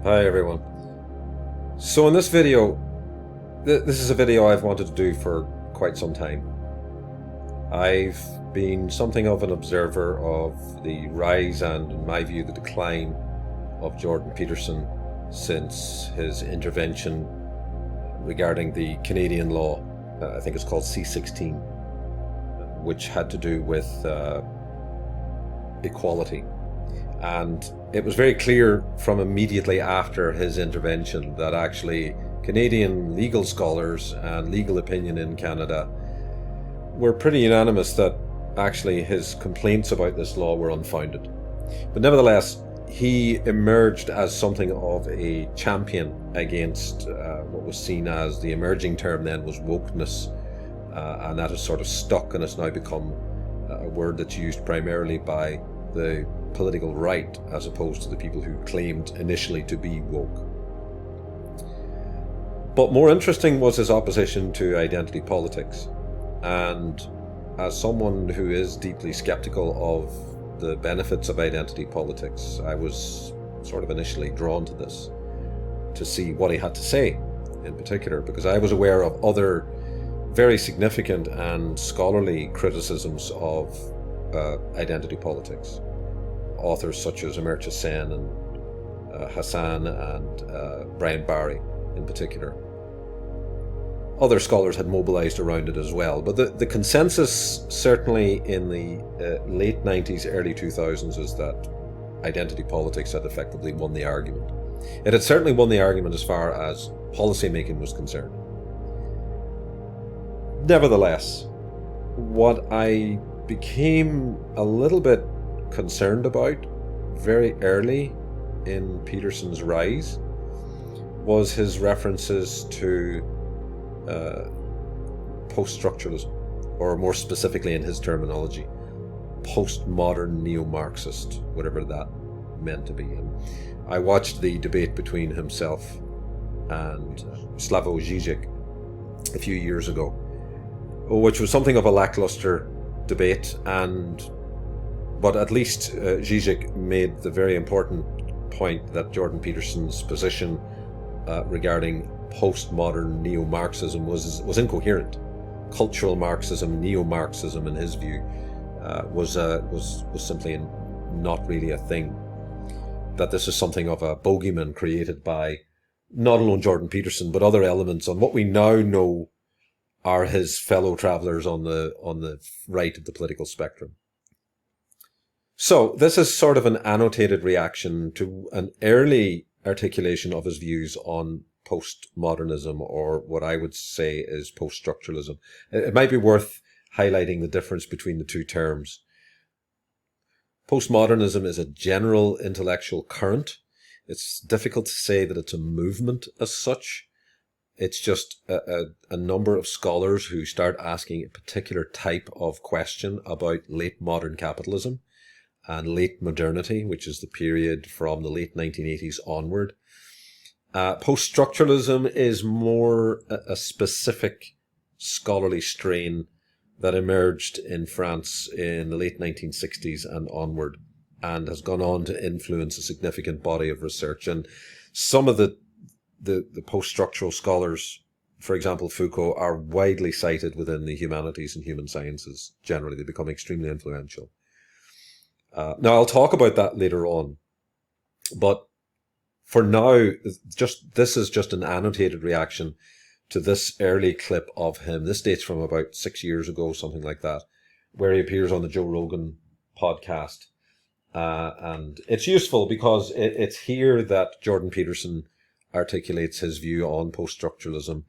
Hi everyone. So in this video, this is a video I've wanted to do for quite some time. I've been something of an observer of the rise and, in my view, the decline of Jordan Peterson since his intervention regarding the Canadian law, I think it's called C-16, which had to do with equality. And it was very clear from immediately after his intervention that actually Canadian legal scholars and legal opinion in Canada were pretty unanimous that actually his complaints about this law were unfounded. But nevertheless, he emerged as something of a champion against what was seen as, the emerging term then was wokeness, and that has sort of stuck and has now become a word that's used primarily by the political right as opposed to the people who claimed initially to be woke. But more interesting was his opposition to identity politics. And as someone who is deeply skeptical of the benefits of identity politics, I was sort of initially drawn to this to see what he had to say in particular, because I was aware of other very significant and scholarly criticisms of identity politics. Authors such as Amartya Sen and Hassan and Brian Barry in particular. Other scholars had mobilized around it as well, but the consensus certainly in the late 90s, early 2000s is that identity politics had effectively won the argument. It had certainly won the argument as far as policy making was concerned. Nevertheless, what I became a little bit concerned about very early in Peterson's rise was his references to post-structuralism, or more specifically in his terminology, postmodern neo-Marxist, whatever that meant to be. And I watched the debate between himself and Slavoj Žižek a few years ago, which was something of a lackluster debate, but at least Žižek made the very important point that Jordan Peterson's position regarding postmodern neo-Marxism was incoherent. Cultural Marxism, neo-Marxism, in his view, was simply not really a thing. That this is something of a bogeyman created by not alone Jordan Peterson, but other elements on what we now know are his fellow travelers on the right of the political spectrum. So this is sort of an annotated reaction to an early articulation of his views on postmodernism, or what I would say is post-structuralism. It might be worth highlighting the difference between the two terms. Postmodernism is a general intellectual current. It's difficult to say that it's a movement as such. It's just a number of scholars who start asking a particular type of question about late modern capitalism and late modernity, which is the period from the late 1980s onward. Post-structuralism is more a specific scholarly strain that emerged in France in the late 1960s and onward, and has gone on to influence a significant body of research. And some of the post-structural scholars, for example Foucault, are widely cited within the humanities and human sciences. Generally, they become extremely influential. Now, I'll talk about that later on, but for now, this is just an annotated reaction to this early clip of him. This dates from about 6 years ago, something like that, where he appears on the Joe Rogan podcast. And it's useful because it's here that Jordan Peterson articulates his view on post-structuralism,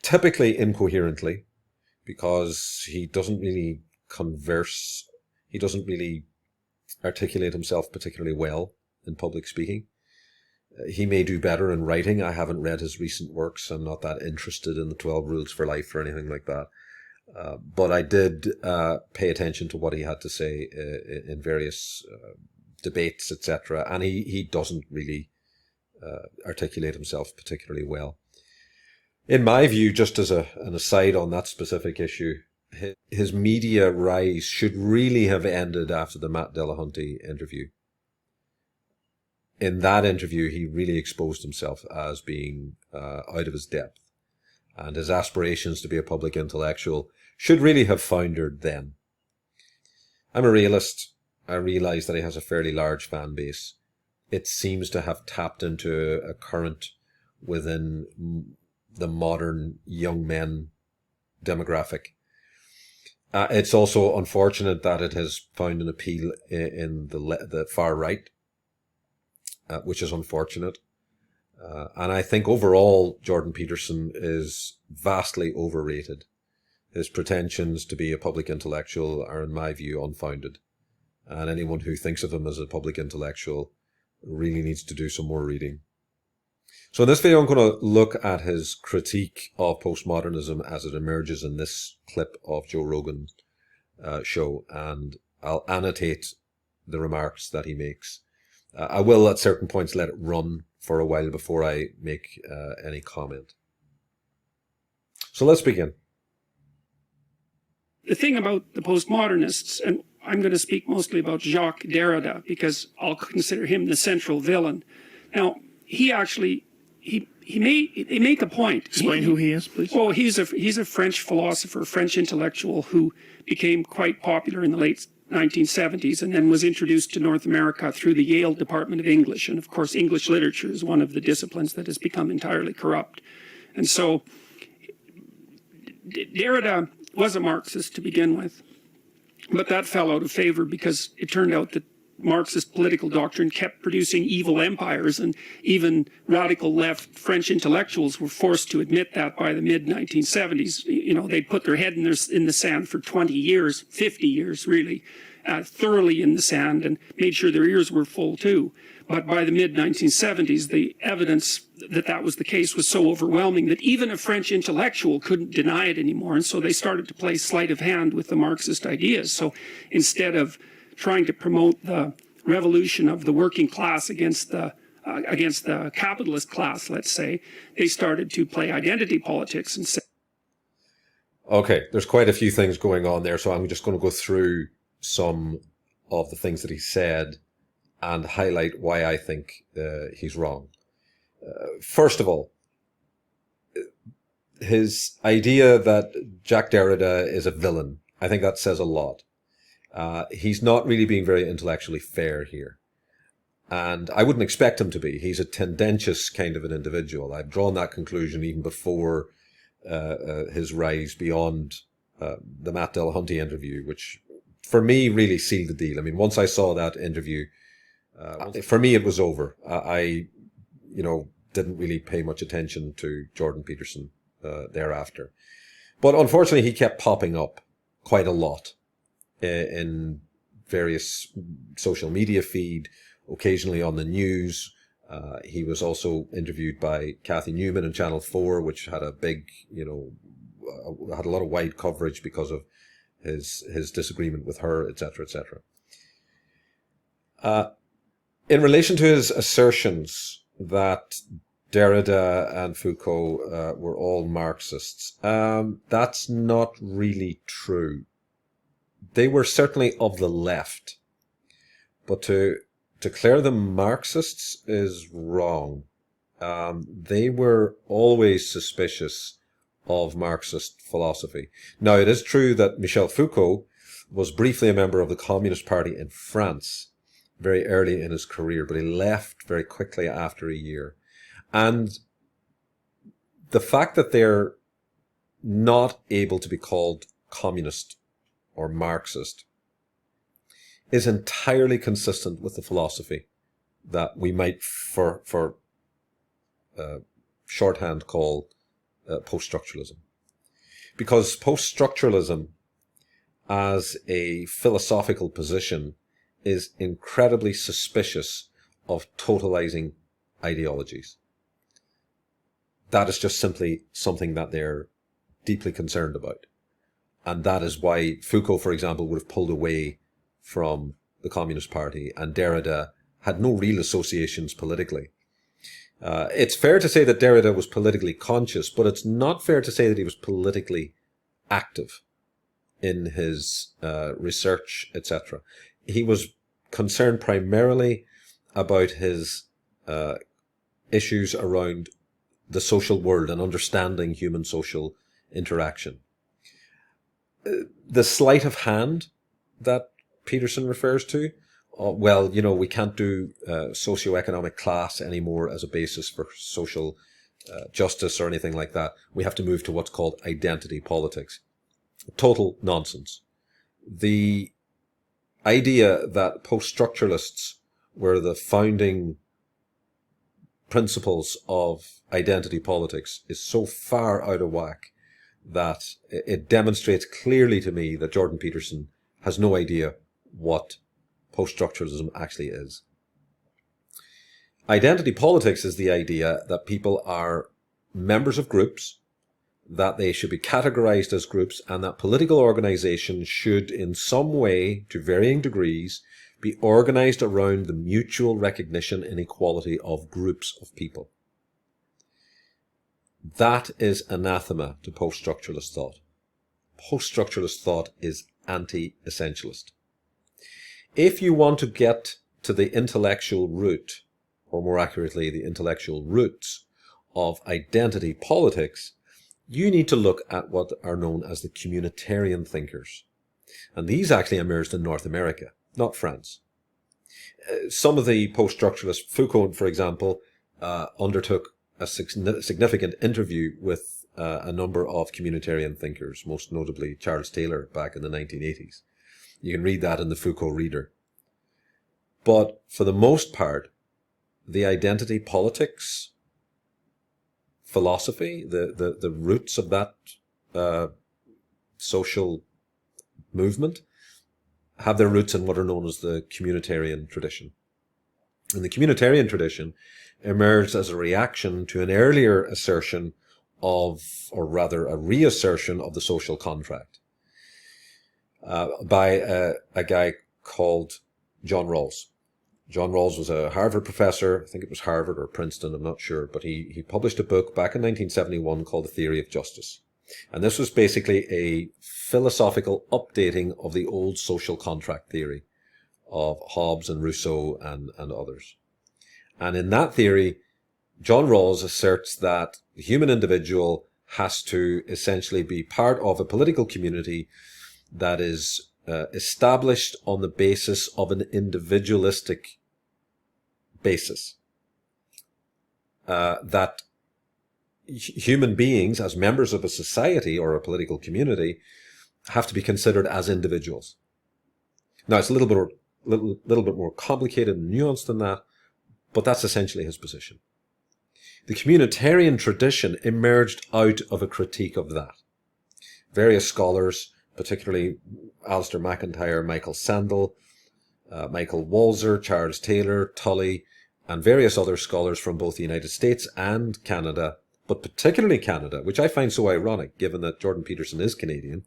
typically incoherently, because he doesn't really converse, he doesn't really articulate himself particularly well in public speaking. He may do better in writing. I haven't read his recent works. I'm not that interested in the 12 Rules for Life or anything like that. But I did pay attention to what he had to say in various debates, etc. And he doesn't really articulate himself particularly well. In my view, just as an aside on that specific issue, his media rise should really have ended after the Matt Dillahunty interview. in that interview, he really exposed himself as being out of his depth. And his aspirations to be a public intellectual should really have foundered then. I'm a realist. I realise that he has a fairly large fan base. It seems to have tapped into a current within the modern young men demographic. It's also unfortunate that it has found an appeal in the far right, which is unfortunate. And I think overall, Jordan Peterson is vastly overrated. His pretensions to be a public intellectual are, in my view, unfounded. And anyone who thinks of him as a public intellectual really needs to do some more reading. So in this video, I'm going to look at his critique of postmodernism as it emerges in this clip of Joe Rogan's show, and I'll annotate the remarks that he makes. I will, at certain points, let it run for a while before I make any comment. So let's begin. The thing about the postmodernists, and I'm going to speak mostly about Jacques Derrida because I'll consider him the central villain. Now, he actually, they make a point. Explain who he is, please. Oh, he's a French philosopher, French intellectual who became quite popular in the late 1970s and then was introduced to North America through the Yale Department of English. And of course, English literature is one of the disciplines that has become entirely corrupt. And so Derrida was a Marxist to begin with, but that fell out of favor because it turned out that Marxist political doctrine kept producing evil empires, and even radical left French intellectuals were forced to admit that by the mid-1970s. You know, they'd put their head in the sand for 20 years, 50 years really, thoroughly in the sand, and made sure their ears were full too. But by the mid-1970s, the evidence that that was the case was so overwhelming that even a French intellectual couldn't deny it anymore, and so they started to play sleight of hand with the Marxist ideas. So instead of trying to promote the revolution of the working class against the capitalist class, let's say, they started to play identity politics and say... Okay, there's quite a few things going on there, so I'm just going to go through some of the things that he said and highlight why I think he's wrong. First of all, his idea that Jacques Derrida is a villain, I think that says a lot. He's not really being very intellectually fair here. And I wouldn't expect him to be. He's a tendentious kind of an individual. I've drawn that conclusion even before his rise beyond the Matt Dillahunty interview, which for me really sealed the deal. I mean, once I saw that interview, for me it was over. I didn't really pay much attention to Jordan Peterson thereafter. But unfortunately, he kept popping up quite a lot in various social media feed, occasionally on the news. He was also interviewed by Kathy Newman in Channel 4, which had a big, had a lot of wide coverage because of his disagreement with her, etc., etc. In relation to his assertions that Derrida and Foucault were all Marxists, that's not really true. They were certainly of the left, but to declare them Marxists is wrong. They were always suspicious of Marxist philosophy. Now, it is true that Michel Foucault was briefly a member of the Communist Party in France very early in his career, but he left very quickly after a year. And the fact that they're not able to be called communist or Marxist is entirely consistent with the philosophy that we might, for shorthand, call post-structuralism. Because post-structuralism as a philosophical position is incredibly suspicious of totalizing ideologies. That is just simply something that they're deeply concerned about. And that is why Foucault, for example, would have pulled away from the Communist Party, and Derrida had no real associations politically. It's fair to say that Derrida was politically conscious, but it's not fair to say that he was politically active in his research, etc. He was concerned primarily about his issues around the social world and understanding human social interaction. The sleight of hand that Peterson refers to, well, we can't do socioeconomic class anymore as a basis for social justice or anything like that. We have to move to what's called identity politics. Total nonsense. The idea that post-structuralists were the founding principles of identity politics is so far out of whack that it demonstrates clearly to me that Jordan Peterson has no idea what post-structuralism actually is. Identity politics is the idea that people are members of groups, that they should be categorized as groups, and that political organizations should, in some way, to varying degrees, be organized around the mutual recognition and equality of groups of people. That is anathema to post-structuralist thought. Post-structuralist thought is anti-essentialist. If you want to get to the intellectual root, or more accurately, the intellectual roots of identity politics, you need to look at what are known as the communitarian thinkers. And these actually emerged in North America, not France. Some of the post-structuralists, Foucault, for example, undertook a significant interview with a number of communitarian thinkers, most notably Charles Taylor back in the 1980s. You can read that in the Foucault Reader. But for the most part, the identity politics philosophy, the roots of that social movement have their roots in what are known as the communitarian tradition. And the communitarian tradition emerged as a reaction to an earlier assertion of, or rather a reassertion of the social contract by a guy called John Rawls. John Rawls was a Harvard professor. I think it was Harvard or Princeton, I'm not sure, but he published a book back in 1971 called The Theory of Justice. And this was basically a philosophical updating of the old social contract theory of Hobbes and Rousseau and others. And in that theory, John Rawls asserts that the human individual has to essentially be part of a political community that is established on the basis of an individualistic basis. That human beings, as members of a society or a political community, have to be considered as individuals. Now, it's a little bit more complicated and nuanced than that, but that's essentially his position. The communitarian tradition emerged out of a critique of that. Various scholars, particularly Alistair MacIntyre, Michael Sandel, Michael Walzer, Charles Taylor, Tully, and various other scholars from both the United States and Canada, but particularly Canada, which I find so ironic given that Jordan Peterson is Canadian,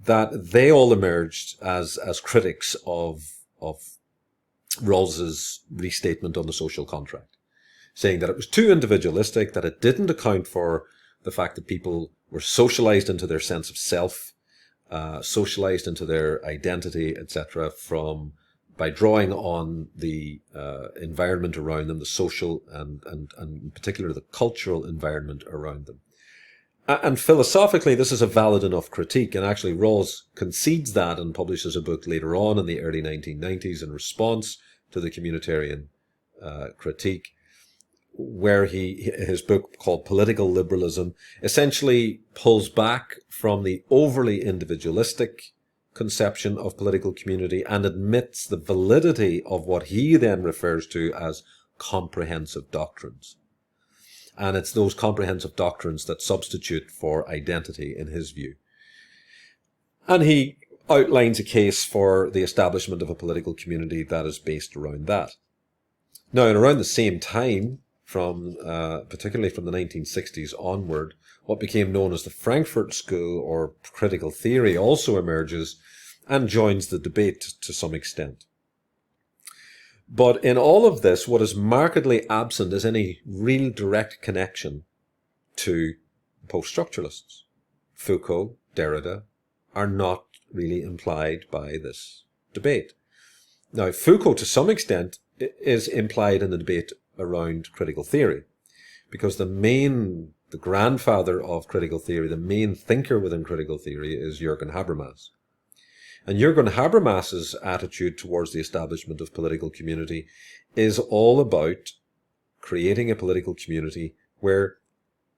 that they all emerged as critics of Rawls's restatement on the social contract, saying that it was too individualistic, that it didn't account for the fact that people were socialized into their sense of self, socialized into their identity, etc., by drawing on the environment around them, the social and in particular the cultural environment around them. And philosophically, this is a valid enough critique, and actually Rawls concedes that and publishes a book later on in the early 1990s in response to the communitarian critique, where his book called Political Liberalism essentially pulls back from the overly individualistic conception of political community and admits the validity of what he then refers to as comprehensive doctrines. And it's those comprehensive doctrines that substitute for identity in his view. And he outlines a case for the establishment of a political community that is based around that. Now, and around the same time, particularly from the 1960s onward, what became known as the Frankfurt School or critical theory also emerges and joins the debate to some extent. But in all of this, what is markedly absent is any real direct connection to post-structuralists. Foucault, Derrida are not really implied by this debate. Now, Foucault, to some extent, is implied in the debate around critical theory, because the grandfather of critical theory, the main thinker within critical theory, is Jürgen Habermas. And Jürgen Habermas's attitude towards the establishment of political community is all about creating a political community where,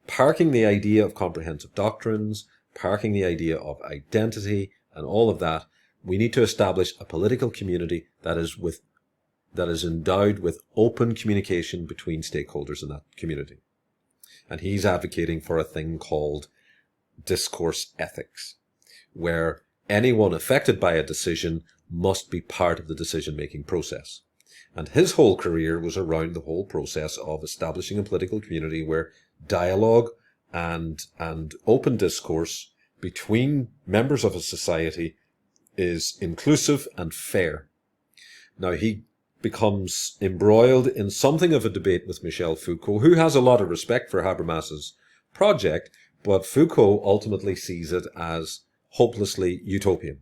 parking the idea of comprehensive doctrines, parking the idea of identity and all of that, we need to establish a political community that is endowed with open communication between stakeholders in that community. And he's advocating for a thing called discourse ethics, where anyone affected by a decision must be part of the decision-making process. And his whole career was around the whole process of establishing a political community where dialogue and open discourse between members of a society is inclusive and fair. Now, he becomes embroiled in something of a debate with Michel Foucault, who has a lot of respect for Habermas's project, but Foucault ultimately sees it as hopelessly utopian.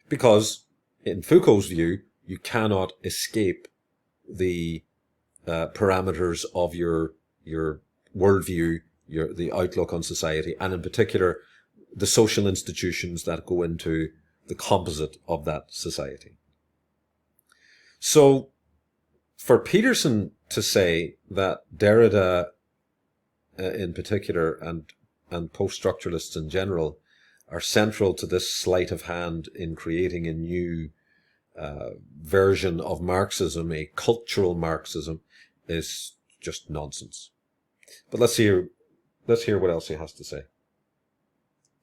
Because in Foucault's view, you cannot escape the parameters of your worldview, the outlook on society, and in particular, the social institutions that go into the composite of that society. So, for Peterson to say that Derrida in particular and post-structuralists in general are central to this sleight of hand in creating a new version of Marxism, a cultural Marxism, is just nonsense. But let's hear what else he has to say.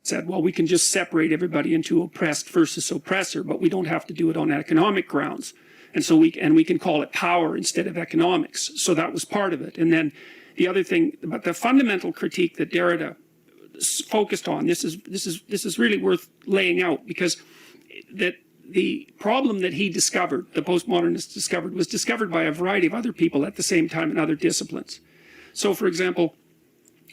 Said, well, we can just separate everybody into oppressed versus oppressor, but we don't have to do it on economic grounds. And so we can call it power instead of economics. So that was part of it. And then the other thing, but the fundamental critique that Derrida focused on, this is really worth laying out, because that the problem that he discovered, the postmodernists discovered, was discovered by a variety of other people at the same time in other disciplines. So, for example,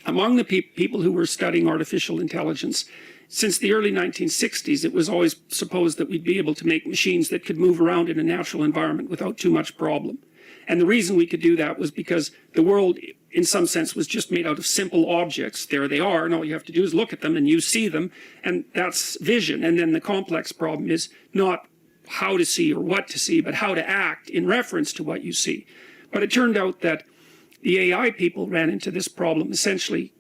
among the people who were studying artificial intelligence, since the early 1960s, it was always supposed that we'd be able to make machines that could move around in a natural environment without too much problem. And the reason we could do that was because the world, in some sense, was just made out of simple objects. There they are, and all you have to do is look at them and you see them, and that's vision. And then the complex problem is not how to see or what to see, but how to act in reference to what you see. But it turned out that the AI people ran into this problem, essentially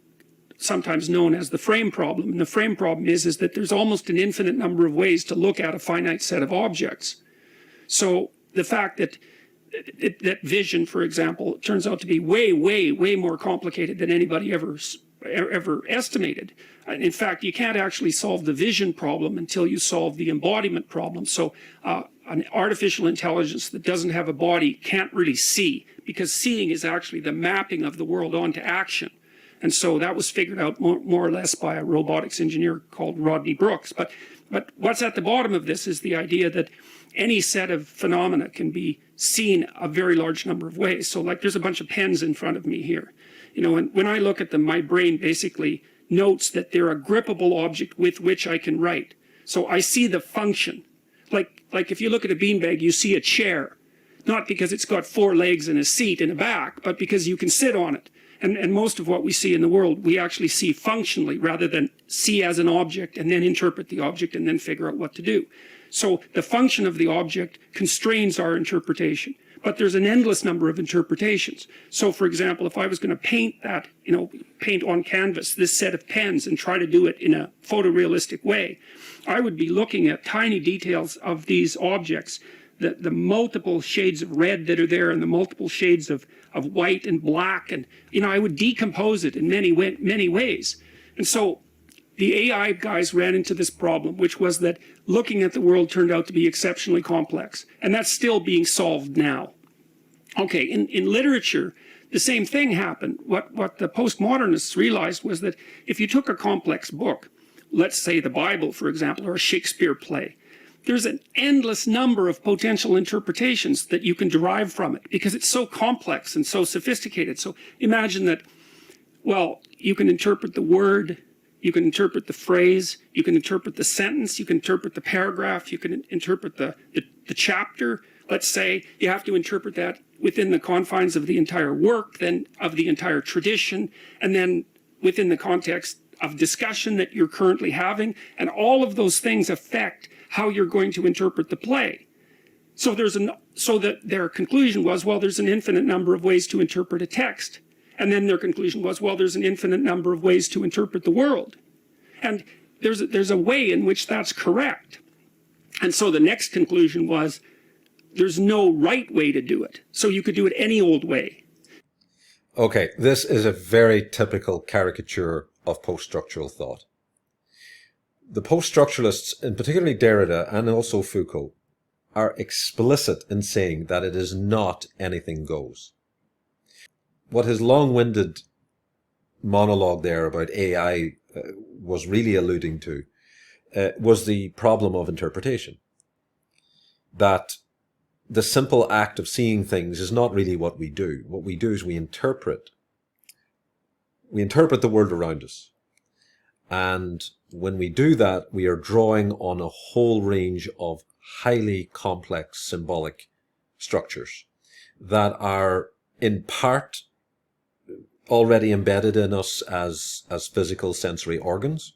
sometimes known as the frame problem. And the frame problem is that there's almost an infinite number of ways to look at a finite set of objects. So the fact that vision, for example, turns out to be way, way, way more complicated than anybody ever estimated. In fact, you can't actually solve the vision problem until you solve the embodiment problem. So an artificial intelligence that doesn't have a body can't really see, because seeing is actually the mapping of the world onto action. And so that was figured out more or less by a robotics engineer called Rodney Brooks. But what's at the bottom of this is the idea that any set of phenomena can be seen a very large number of ways. So like there's a bunch of pens in front of me here. You know, and when I look at them, my brain basically notes that they're a grippable object with which I can write. So I see the function. Like if you look at a beanbag, you see a chair. Not because it's got 4 legs and a seat and a back, but because you can sit on it. And most of what we see in the world, we actually see functionally rather than see as an object and then interpret the object and then figure out what to do. So the function of the object constrains our interpretation. But there's an endless number of interpretations. So, for example, if I was going to paint that, paint on canvas this set of pens and try to do it in a photorealistic way, I would be looking at tiny details of these objects, the multiple shades of red that are there and the multiple shades of white and black. And, I would decompose it in many ways. And so the AI guys ran into this problem, which was that looking at the world turned out to be exceptionally complex. And that's still being solved now. Okay, in literature, the same thing happened. What the postmodernists realized was that if you took a complex book, let's say the Bible, for example, or a Shakespeare play, there's an endless number of potential interpretations that you can derive from it because it's so complex and so sophisticated. So imagine that, well, you can interpret the word, you can interpret the phrase, you can interpret the sentence, you can interpret the paragraph, you can interpret the chapter. let's say you have to interpret that within the confines of the entire work, then of the entire tradition, and then within the context of discussion that you're currently having. And all of those things affect how you're going to interpret the play. So that their conclusion was, well, there's an infinite number of ways to interpret a text. And then their conclusion was, well, there's an infinite number of ways to interpret the world. And there's a way in which that's correct. And so the next conclusion was, there's no right way to do it. So you could do it any old way. Okay, this is a very typical caricature of post-structural thought. The post-structuralists, and particularly Derrida and also Foucault, are explicit in saying that it is not anything goes. What his long-winded monologue there about AI was really alluding to was the problem of interpretation. That the simple act of seeing things is not really what we do. What we do is we interpret. We interpret the world around us. And when we do that, we are drawing on a whole range of highly complex symbolic structures that are in part already embedded in us as physical sensory organs,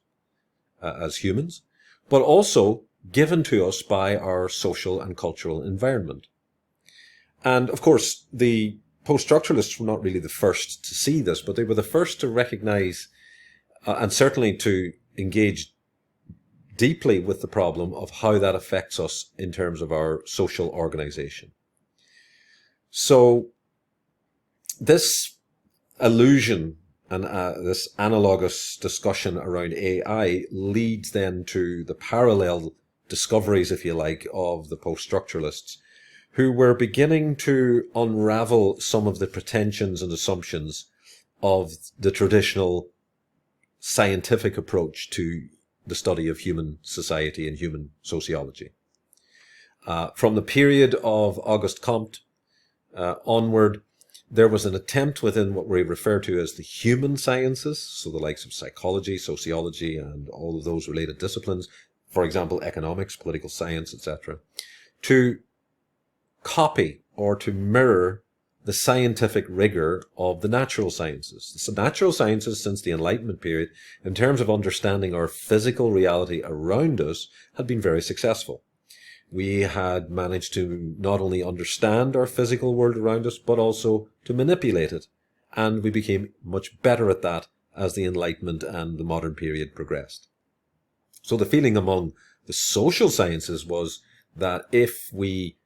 as humans, but also given to us by our social and cultural environment. And of course, the post-structuralists were not really the first to see this, but they were the first to recognize and certainly to engage deeply with the problem of how that affects us in terms of our social organization. So this allusion and this analogous discussion around AI leads then to the parallel discoveries, if you like, of the post-structuralists, who were beginning to unravel some of the pretensions and assumptions of the traditional scientific approach to the study of human society and human sociology. From the period of Auguste Comte onward, there was an attempt within what we refer to as the human sciences, so the likes of psychology, sociology, and all of those related disciplines, for example, economics, political science, etc., to copy or to mirror the scientific rigor of the natural sciences. The natural sciences, since the Enlightenment period, in terms of understanding our physical reality around us, had been very successful. We had managed to not only understand our physical world around us, but also to manipulate it. And we became much better at that as the Enlightenment and the modern period progressed. So the feeling among the social sciences was that if we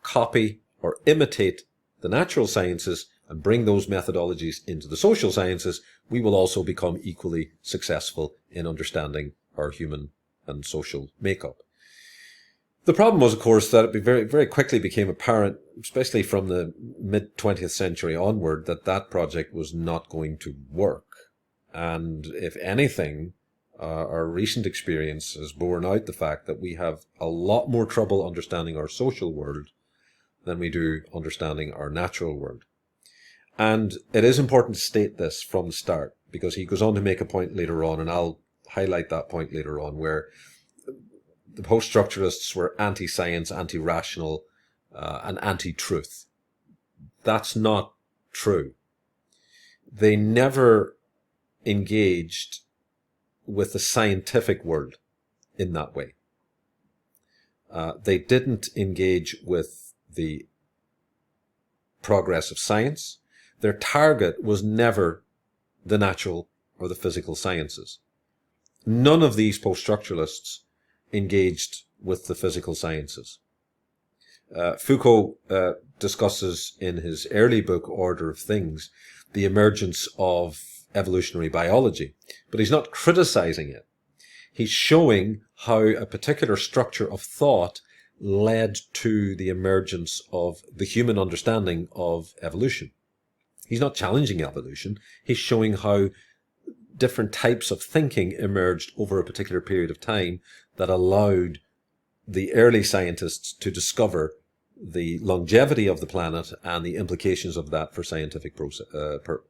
copy or imitate the natural sciences and bring those methodologies into the social sciences, we will also become equally successful in understanding our human and social makeup. The problem was, of course, that it very, very quickly became apparent, especially from the mid-20th century onward, that that project was not going to work. And if anything, our recent experience has borne out the fact that we have a lot more trouble understanding our social world than we do understanding our natural world. And it is important to state this from the start, because he goes on to make a point later on, and I'll highlight that point later on, where the post-structuralists were anti-science, anti-rational, and anti-truth. That's not true. They never engaged with the scientific world in that way. They didn't engage with the progress of science. Their target was never the natural or the physical sciences. None of these post-structuralists engaged with the physical sciences. Foucault discusses in his early book, Order of Things, the emergence of evolutionary biology, but he's not criticizing it. He's showing how a particular structure of thought led to the emergence of the human understanding of evolution. He's not challenging evolution. He's showing how different types of thinking emerged over a particular period of time that allowed the early scientists to discover the longevity of the planet and the implications of that for scientific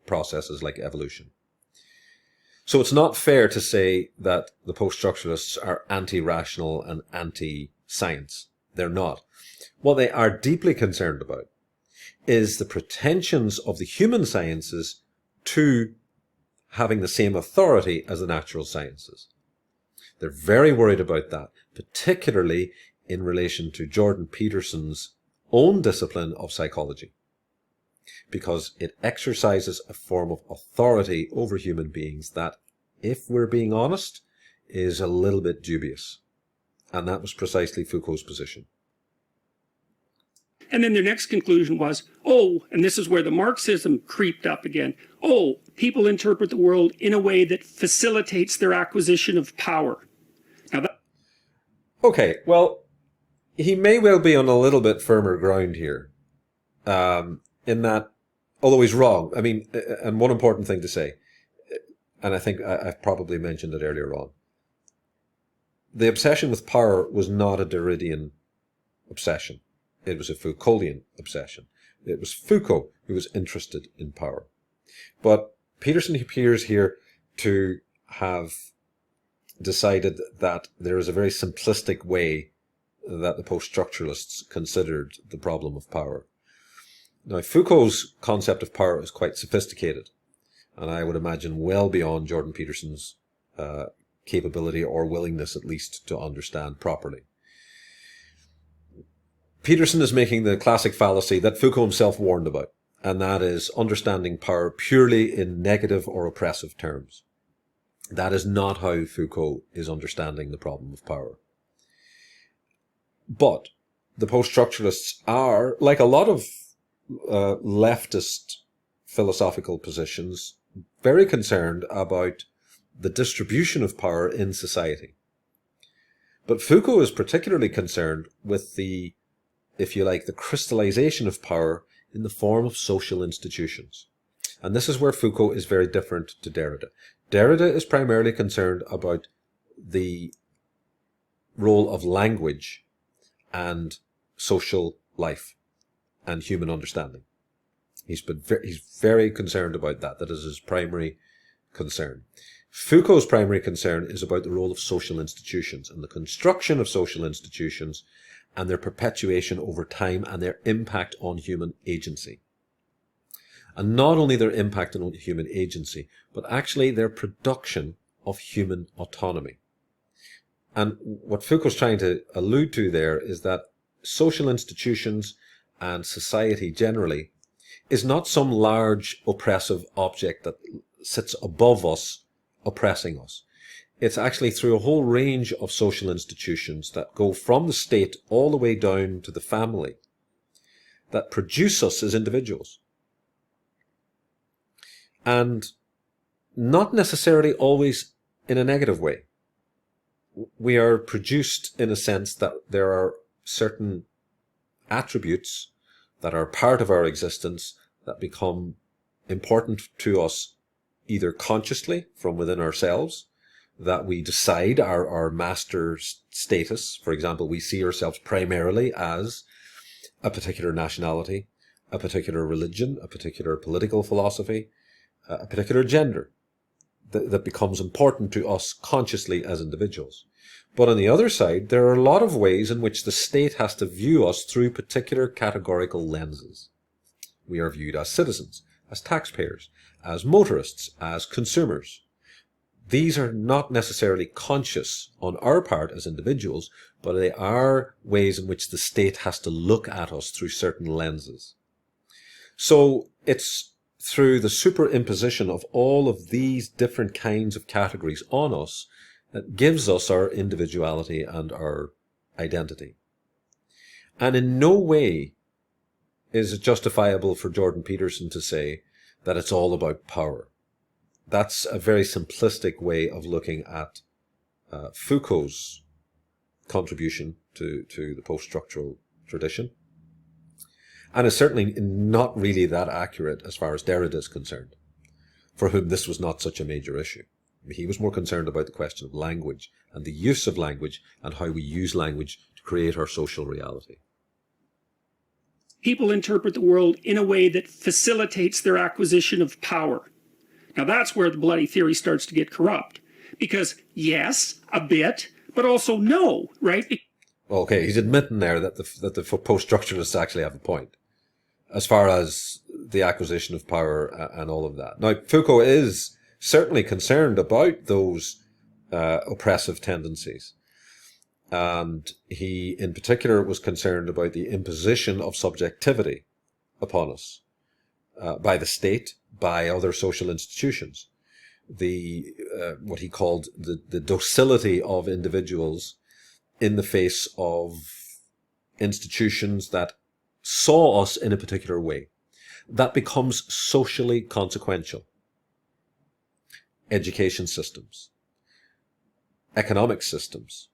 processes like evolution. So it's not fair to say that the post-structuralists are anti-rational and anti-science. They're not. What they are deeply concerned about is the pretensions of the human sciences to having the same authority as the natural sciences. They're very worried about that, particularly in relation to Jordan Peterson's own discipline of psychology, because it exercises a form of authority over human beings that, if we're being honest, is a little bit dubious. And that was precisely Foucault's position. And then their next conclusion was, oh, and this is where the Marxism creeped up again, oh, people interpret the world in a way that facilitates their acquisition of power. Now that... Okay, well, he may well be on a little bit firmer ground here, in that, although he's wrong, I mean, and one important thing to say, and I think I've probably mentioned it earlier on, the obsession with power was not a Derridian obsession. It was a Foucauldian obsession. It was Foucault who was interested in power. But Peterson appears here to have decided that there is a very simplistic way that the post-structuralists considered the problem of power. Now, Foucault's concept of power is quite sophisticated, and I would imagine well beyond Jordan Peterson's capability or willingness, at least, to understand properly. Peterson is making the classic fallacy that Foucault himself warned about, and that is understanding power purely in negative or oppressive terms. That is not how Foucault is understanding the problem of power. But the post-structuralists are, like a lot of leftist philosophical positions, very concerned about the distribution of power in society. But Foucault is particularly concerned with the, if you like, the crystallization of power in the form of social institutions. And this is where Foucault is very different to Derrida. Derrida is primarily concerned about the role of language and social life and human understanding. He's very concerned about that. That is his primary concern. Foucault's primary concern is about the role of social institutions and the construction of social institutions and their perpetuation over time and their impact on human agency. And not only their impact on human agency, but actually their production of human autonomy. And what Foucault's trying to allude to there is that social institutions and society generally is not some large oppressive object that sits above us, oppressing us. It's actually through a whole range of social institutions that go from the state all the way down to the family that produce us as individuals. And not necessarily always in a negative way. We are produced in a sense that there are certain attributes that are part of our existence that become important to us either consciously from within ourselves, that we decide our master status. For example, we see ourselves primarily as a particular nationality, a particular religion, a particular political philosophy, a particular gender that becomes important to us consciously as individuals. But on the other side, there are a lot of ways in which the state has to view us through particular categorical lenses. We are viewed as citizens, as taxpayers, as motorists, as consumers. These are not necessarily conscious on our part as individuals, but they are ways in which the state has to look at us through certain lenses. So it's through the superimposition of all of these different kinds of categories on us that gives us our individuality and our identity. And in no way is it justifiable for Jordan Peterson to say that it's all about power. That's a very simplistic way of looking at Foucault's contribution to the post-structural tradition. And is certainly not really that accurate as far as Derrida is concerned, for whom this was not such a major issue. He was more concerned about the question of language and the use of language and how we use language to create our social reality. People interpret the world in a way that facilitates their acquisition of power. Now that's where the bloody theory starts to get corrupt. Because yes, a bit, but also no, right? Okay, he's admitting there that the post-structuralists actually have a point as far as the acquisition of power and all of that. Now, Foucault is certainly concerned about those oppressive tendencies. And he, in particular, was concerned about the imposition of subjectivity upon us by the state, by other social institutions. What he called the docility of individuals in the face of institutions that saw us in a particular way. That becomes socially consequential. Education systems, economic systems,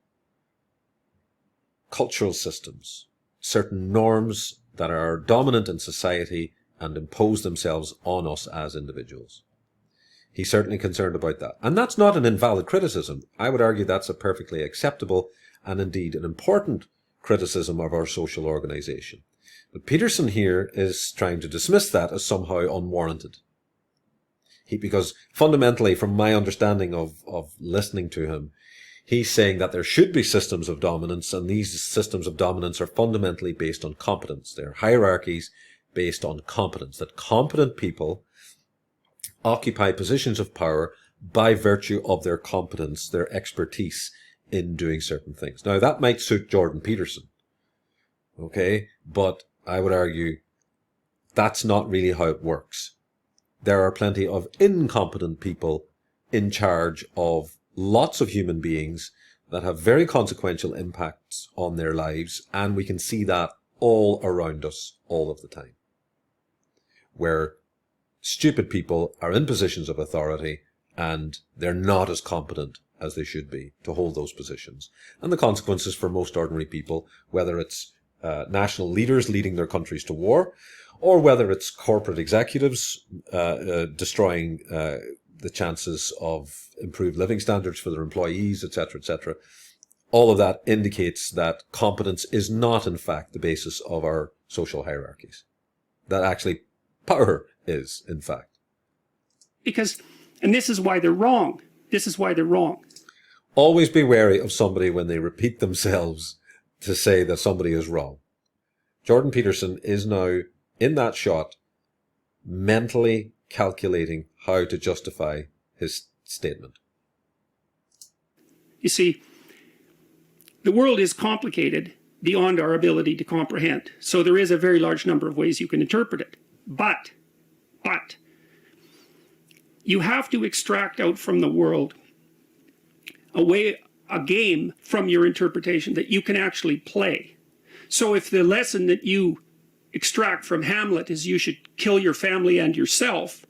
cultural systems, certain norms that are dominant in society and impose themselves on us as individuals. He's certainly concerned about that. And that's not an invalid criticism. I would argue that's a perfectly acceptable and indeed an important criticism of our social organization. But Peterson here is trying to dismiss that as somehow unwarranted. Because fundamentally, from my understanding of listening to him, he's saying that there should be systems of dominance, and these systems of dominance are fundamentally based on competence. They're hierarchies based on competence, that competent people occupy positions of power by virtue of their competence, their expertise in doing certain things. Now, that might suit Jordan Peterson, okay? But I would argue that's not really how it works. There are plenty of incompetent people in charge of lots of human beings that have very consequential impacts on their lives, and we can see that all around us all of the time, where stupid people are in positions of authority and they're not as competent as they should be to hold those positions. And the consequences for most ordinary people, whether it's national leaders leading their countries to war, or whether it's corporate executives destroying the chances of improved living standards for their employees, etc., all of that indicates that competence is not, in fact, the basis of our social hierarchies. That actually power is, in fact. And this is why they're wrong. This is why they're wrong. Always be wary of somebody when they repeat themselves to say that somebody is wrong. Jordan Peterson is now, in that shot, mentally calculating how to justify his statement. You see, the world is complicated beyond our ability to comprehend. So there is a very large number of ways you can interpret it. But you have to extract out from the world a game from your interpretation that you can actually play. So if the lesson that you extract from Hamlet is you should kill your family and yourself,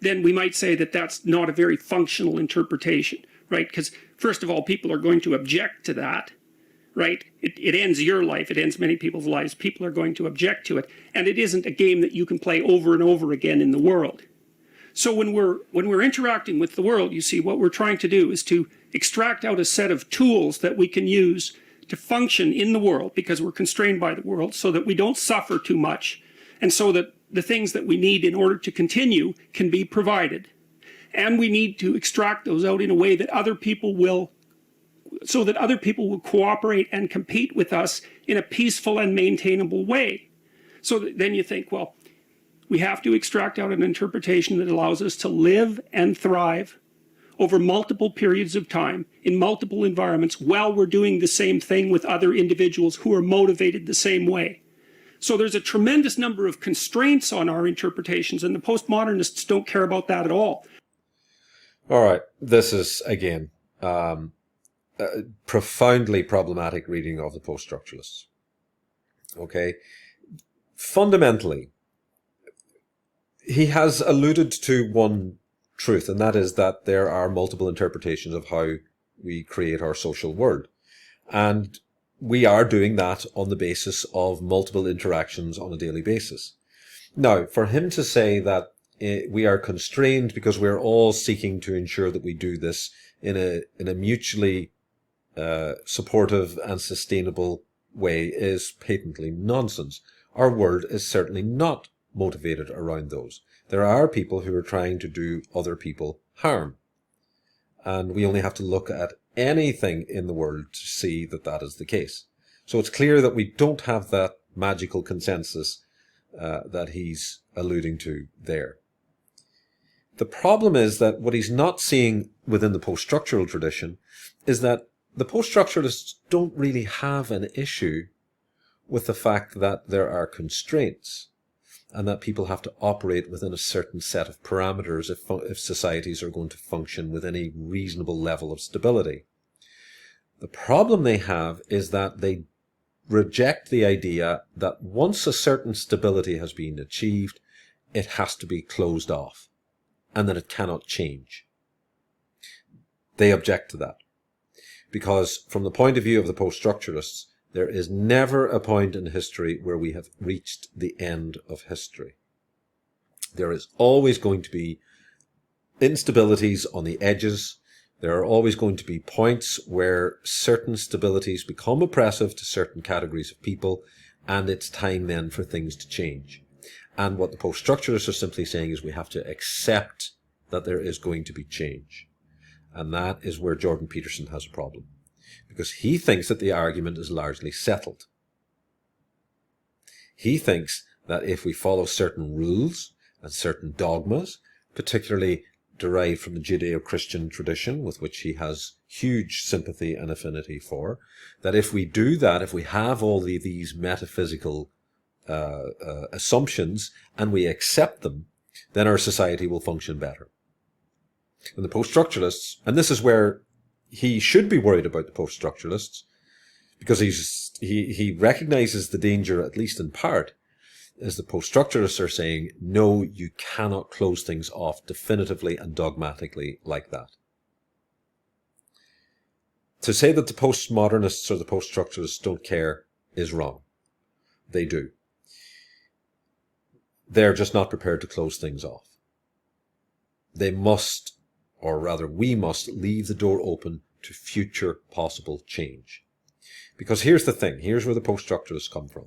then we might say that that's not a very functional interpretation, right? Because first of all, people are going to object to that, right? It ends your life. It ends many people's lives. People are going to object to it. And it isn't a game that you can play over and over again in the world. So when we're interacting with the world, you see, what we're trying to do is to extract out a set of tools that we can use to function in the world, because we're constrained by the world, so that we don't suffer too much, and so that the things that we need in order to continue can be provided. And we need to extract those out in a way that other people will, so that other people will cooperate and compete with us in a peaceful and maintainable way. So then you think, well, we have to extract out an interpretation that allows us to live and thrive over multiple periods of time in multiple environments while we're doing the same thing with other individuals who are motivated the same way. So there's a tremendous number of constraints on our interpretations, and the postmodernists don't care about that at all. All right. This is, again, a profoundly problematic reading of the post-structuralists. Okay? Fundamentally, he has alluded to one truth, and that is that there are multiple interpretations of how we create our social world. And we are doing that on the basis of multiple interactions on a daily basis. Now, for him to say that we are constrained because we're all seeking to ensure that we do this in a mutually supportive and sustainable way is patently nonsense. Our world is certainly not motivated around those. There are people who are trying to do other people harm. And we only have to look at anything in the world to see that that is the case. So it's clear that we don't have that magical consensus that he's alluding to there. The problem is that what he's not seeing within the post-structural tradition is that the post-structuralists don't really have an issue with the fact that there are constraints and that people have to operate within a certain set of parameters if societies are going to function with any reasonable level of stability. The problem they have is that they reject the idea that once a certain stability has been achieved, it has to be closed off and that it cannot change. They object to that because from the point of view of the post-structuralists, there is never a point in history where we have reached the end of history. There is always going to be instabilities on the edges. There are always going to be points where certain stabilities become oppressive to certain categories of people, and it's time then for things to change. And what the post-structuralists are simply saying is we have to accept that there is going to be change. And that is where Jordan Peterson has a problem, because he thinks that the argument is largely settled. He thinks that if we follow certain rules and certain dogmas, particularly derived from the Judeo-Christian tradition, with which he has huge sympathy and affinity for, that if we do that, if we have all these metaphysical assumptions and we accept them, then our society will function better. And the post-structuralists, and this is where he should be worried about the post-structuralists, because he recognizes the danger, at least in part, is the post-structuralists are saying, no, you cannot close things off definitively and dogmatically like that. To say that the postmodernists or the post-structuralists don't care is wrong. They do. They're just not prepared to close things off. They must, or rather we must, leave the door open to future possible change. Because here's the thing, here's where the post-structuralists come from.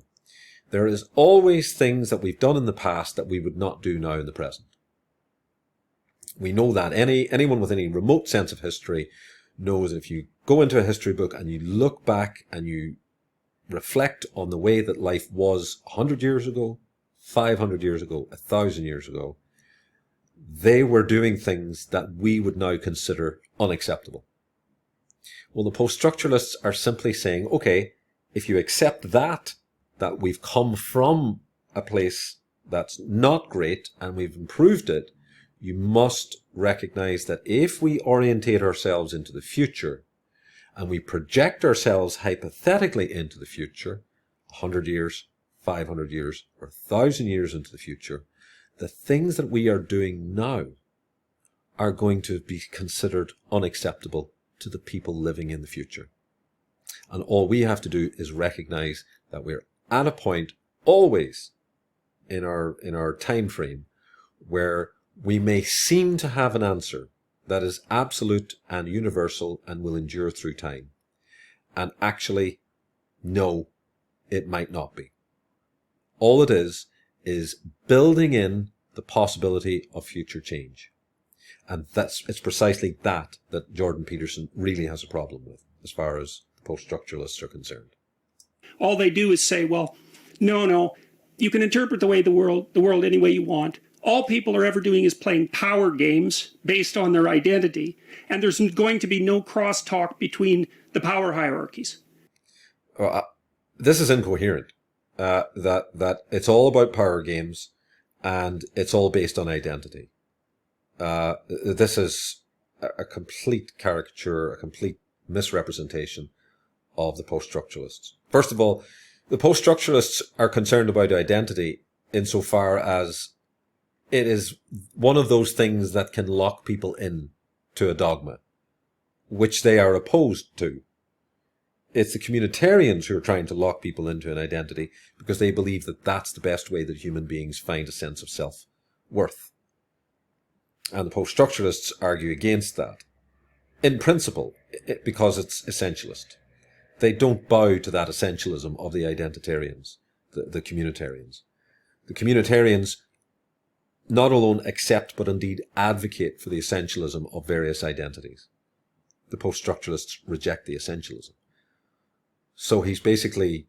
There is always things that we've done in the past that we would not do now in the present. We know that. Anyone with any remote sense of history knows if you go into a history book and you look back and you reflect on the way that life was 100 years ago, 500 years ago, 1,000 years ago, they were doing things that we would now consider unacceptable. Well, the post-structuralists are simply saying, okay, if you accept that we've come from a place that's not great and we've improved it, you must recognize that if we orientate ourselves into the future and we project ourselves hypothetically into the future, 100 years, 500 years, or 1,000 years into the future, the things that we are doing now are going to be considered unacceptable to the people living in the future. And all we have to do is recognize that we're at a point always in our time frame where we may seem to have an answer that is absolute and universal and will endure through time. And actually, no, it might not be. All it is building in the possibility of future change. And it's precisely that Jordan Peterson really has a problem with, as far as the post-structuralists are concerned. All they do is say, well, no, you can interpret the world any way you want. All people are ever doing is playing power games based on their identity, and there's going to be no crosstalk between the power hierarchies. This is incoherent. That it's all about power games, and it's all based on identity. This is a complete caricature, a complete misrepresentation of the post-structuralists. First of all, the post-structuralists are concerned about identity insofar as it is one of those things that can lock people in to a dogma, which they are opposed to. It's the communitarians who are trying to lock people into an identity because they believe that that's the best way that human beings find a sense of self-worth. And the post-structuralists argue against that, in principle, because it's essentialist. They don't bow to that essentialism of the identitarians, the communitarians. The communitarians not alone accept, but indeed advocate for the essentialism of various identities. The post-structuralists reject the essentialism. So he's basically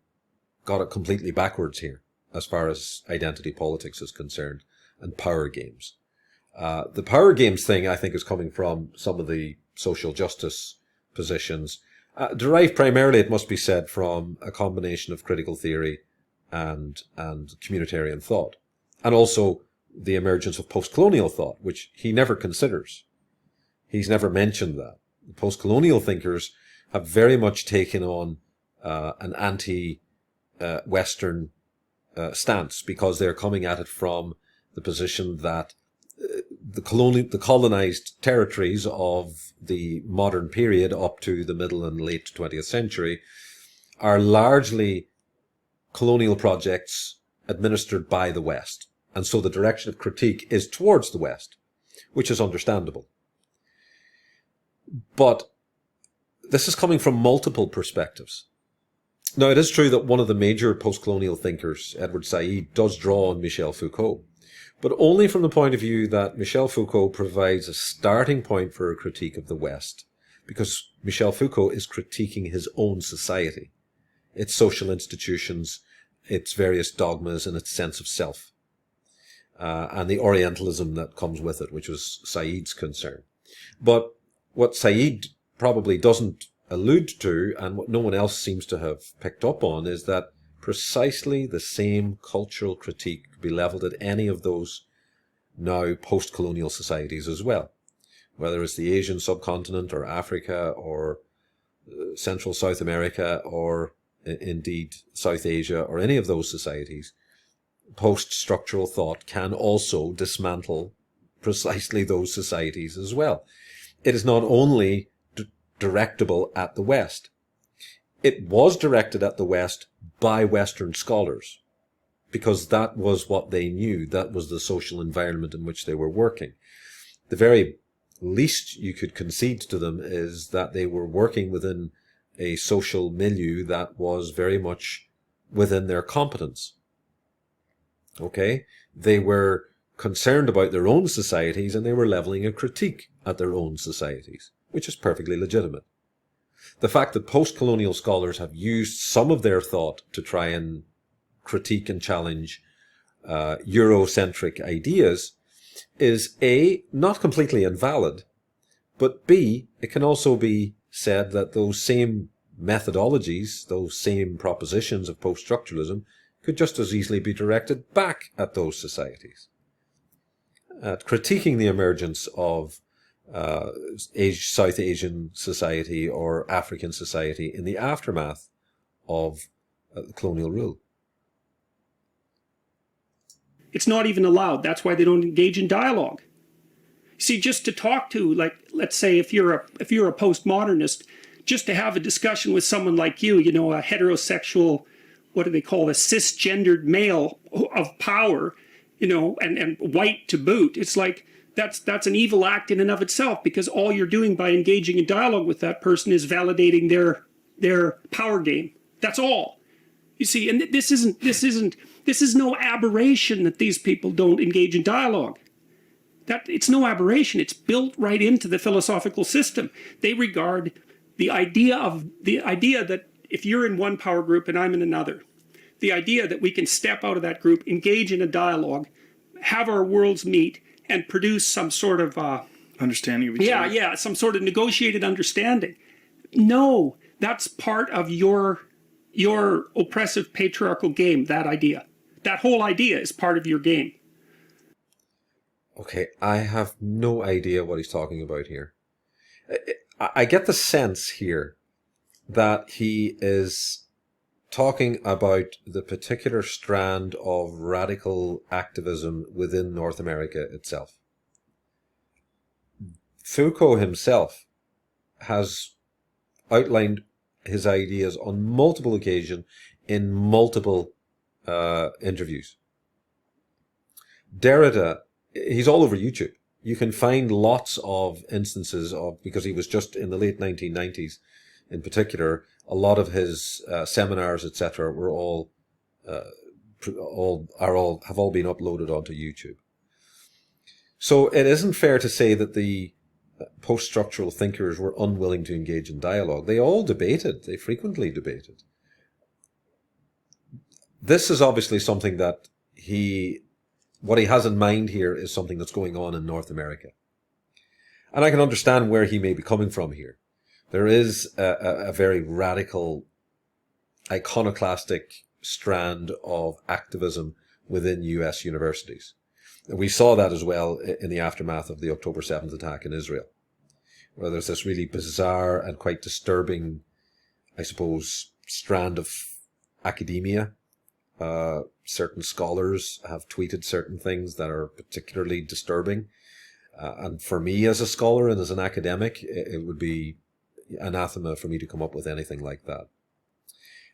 got it completely backwards here as far as identity politics is concerned and power games. The power games thing, I think, is coming from some of the social justice positions, derived primarily, it must be said, from a combination of critical theory and communitarian thought, and also the emergence of post-colonial thought, which he never considers. He's never mentioned that. The post-colonial thinkers have very much taken on an anti-Western stance, because they're coming at it from the position that the colonized territories of the modern period up to the middle and late 20th century are largely colonial projects administered by the West. And so the direction of critique is towards the West, which is understandable. But this is coming from multiple perspectives. Now, it is true that one of the major post-colonial thinkers, Edward Said, does draw on Michel Foucault, but only from the point of view that Michel Foucault provides a starting point for a critique of the West, because Michel Foucault is critiquing his own society, its social institutions, its various dogmas, and its sense of self, and the Orientalism that comes with it, which was Said's concern. But what Said probably doesn't allude to, and what no one else seems to have picked up on, is that precisely the same cultural critique could be levelled at any of those now post-colonial societies as well, whether it's the Asian subcontinent or Africa or Central South America or indeed South Asia or any of those societies. Post-structural thought can also dismantle precisely those societies as well. It is not only directable at the West. It was directed at the West by Western scholars, because that was what they knew. That was the social environment in which they were working. The very least you could concede to them is that they were working within a social milieu that was very much within their competence. Okay? They were concerned about their own societies, and they were levelling a critique at their own societies, which is perfectly legitimate. The fact that post-colonial scholars have used some of their thought to try and critique and challenge Eurocentric ideas is A, not completely invalid, but B, it can also be said that those same methodologies, those same propositions of post-structuralism could just as easily be directed back at those societies. At critiquing the emergence of South Asian society or African society in the aftermath of colonial rule. It's not even allowed. That's why they don't engage in dialogue. See, just to talk to, like, let's say if you're a postmodernist, just to have a discussion with someone like you, you know, a heterosexual, what do they call a cisgendered male of power, you know, and white to boot, it's like, that's an evil act in and of itself, because all you're doing by engaging in dialogue with that person is validating their power game. That's all. You see, and this is no aberration that these people don't engage in dialogue. It's no aberration. It's built right into the philosophical system. They regard the idea that if you're in one power group and I'm in another, the idea that we can step out of that group, engage in a dialogue, have our worlds meet, and produce some sort of understanding of each other. Yeah, some sort of negotiated understanding. No, that's part of your oppressive patriarchal game. That idea, that whole idea, is part of your game. Okay, I have no idea what he's talking about here. I get the sense here that he is talking about the particular strand of radical activism within North America itself. Foucault himself has outlined his ideas on multiple occasions in multiple interviews. Derrida, he's all over YouTube. You can find lots of instances of, because he was just in the late 1990s in particular, a lot of his seminars, etc., were have all been uploaded onto YouTube. So it isn't fair to say that the post-structural thinkers were unwilling to engage in dialogue. They all debated. They frequently debated. this is obviously something that what he has in mind here is something that's going on in North America. And I can understand where he may be coming from here. There is a very radical, iconoclastic strand of activism within US universities. We saw that as well in the aftermath of the October 7th attack in Israel, where there's this really bizarre and quite disturbing, I suppose, strand of academia. Certain scholars have tweeted certain things that are particularly disturbing. And for me as a scholar and as an academic, it would be anathema for me to come up with anything like that.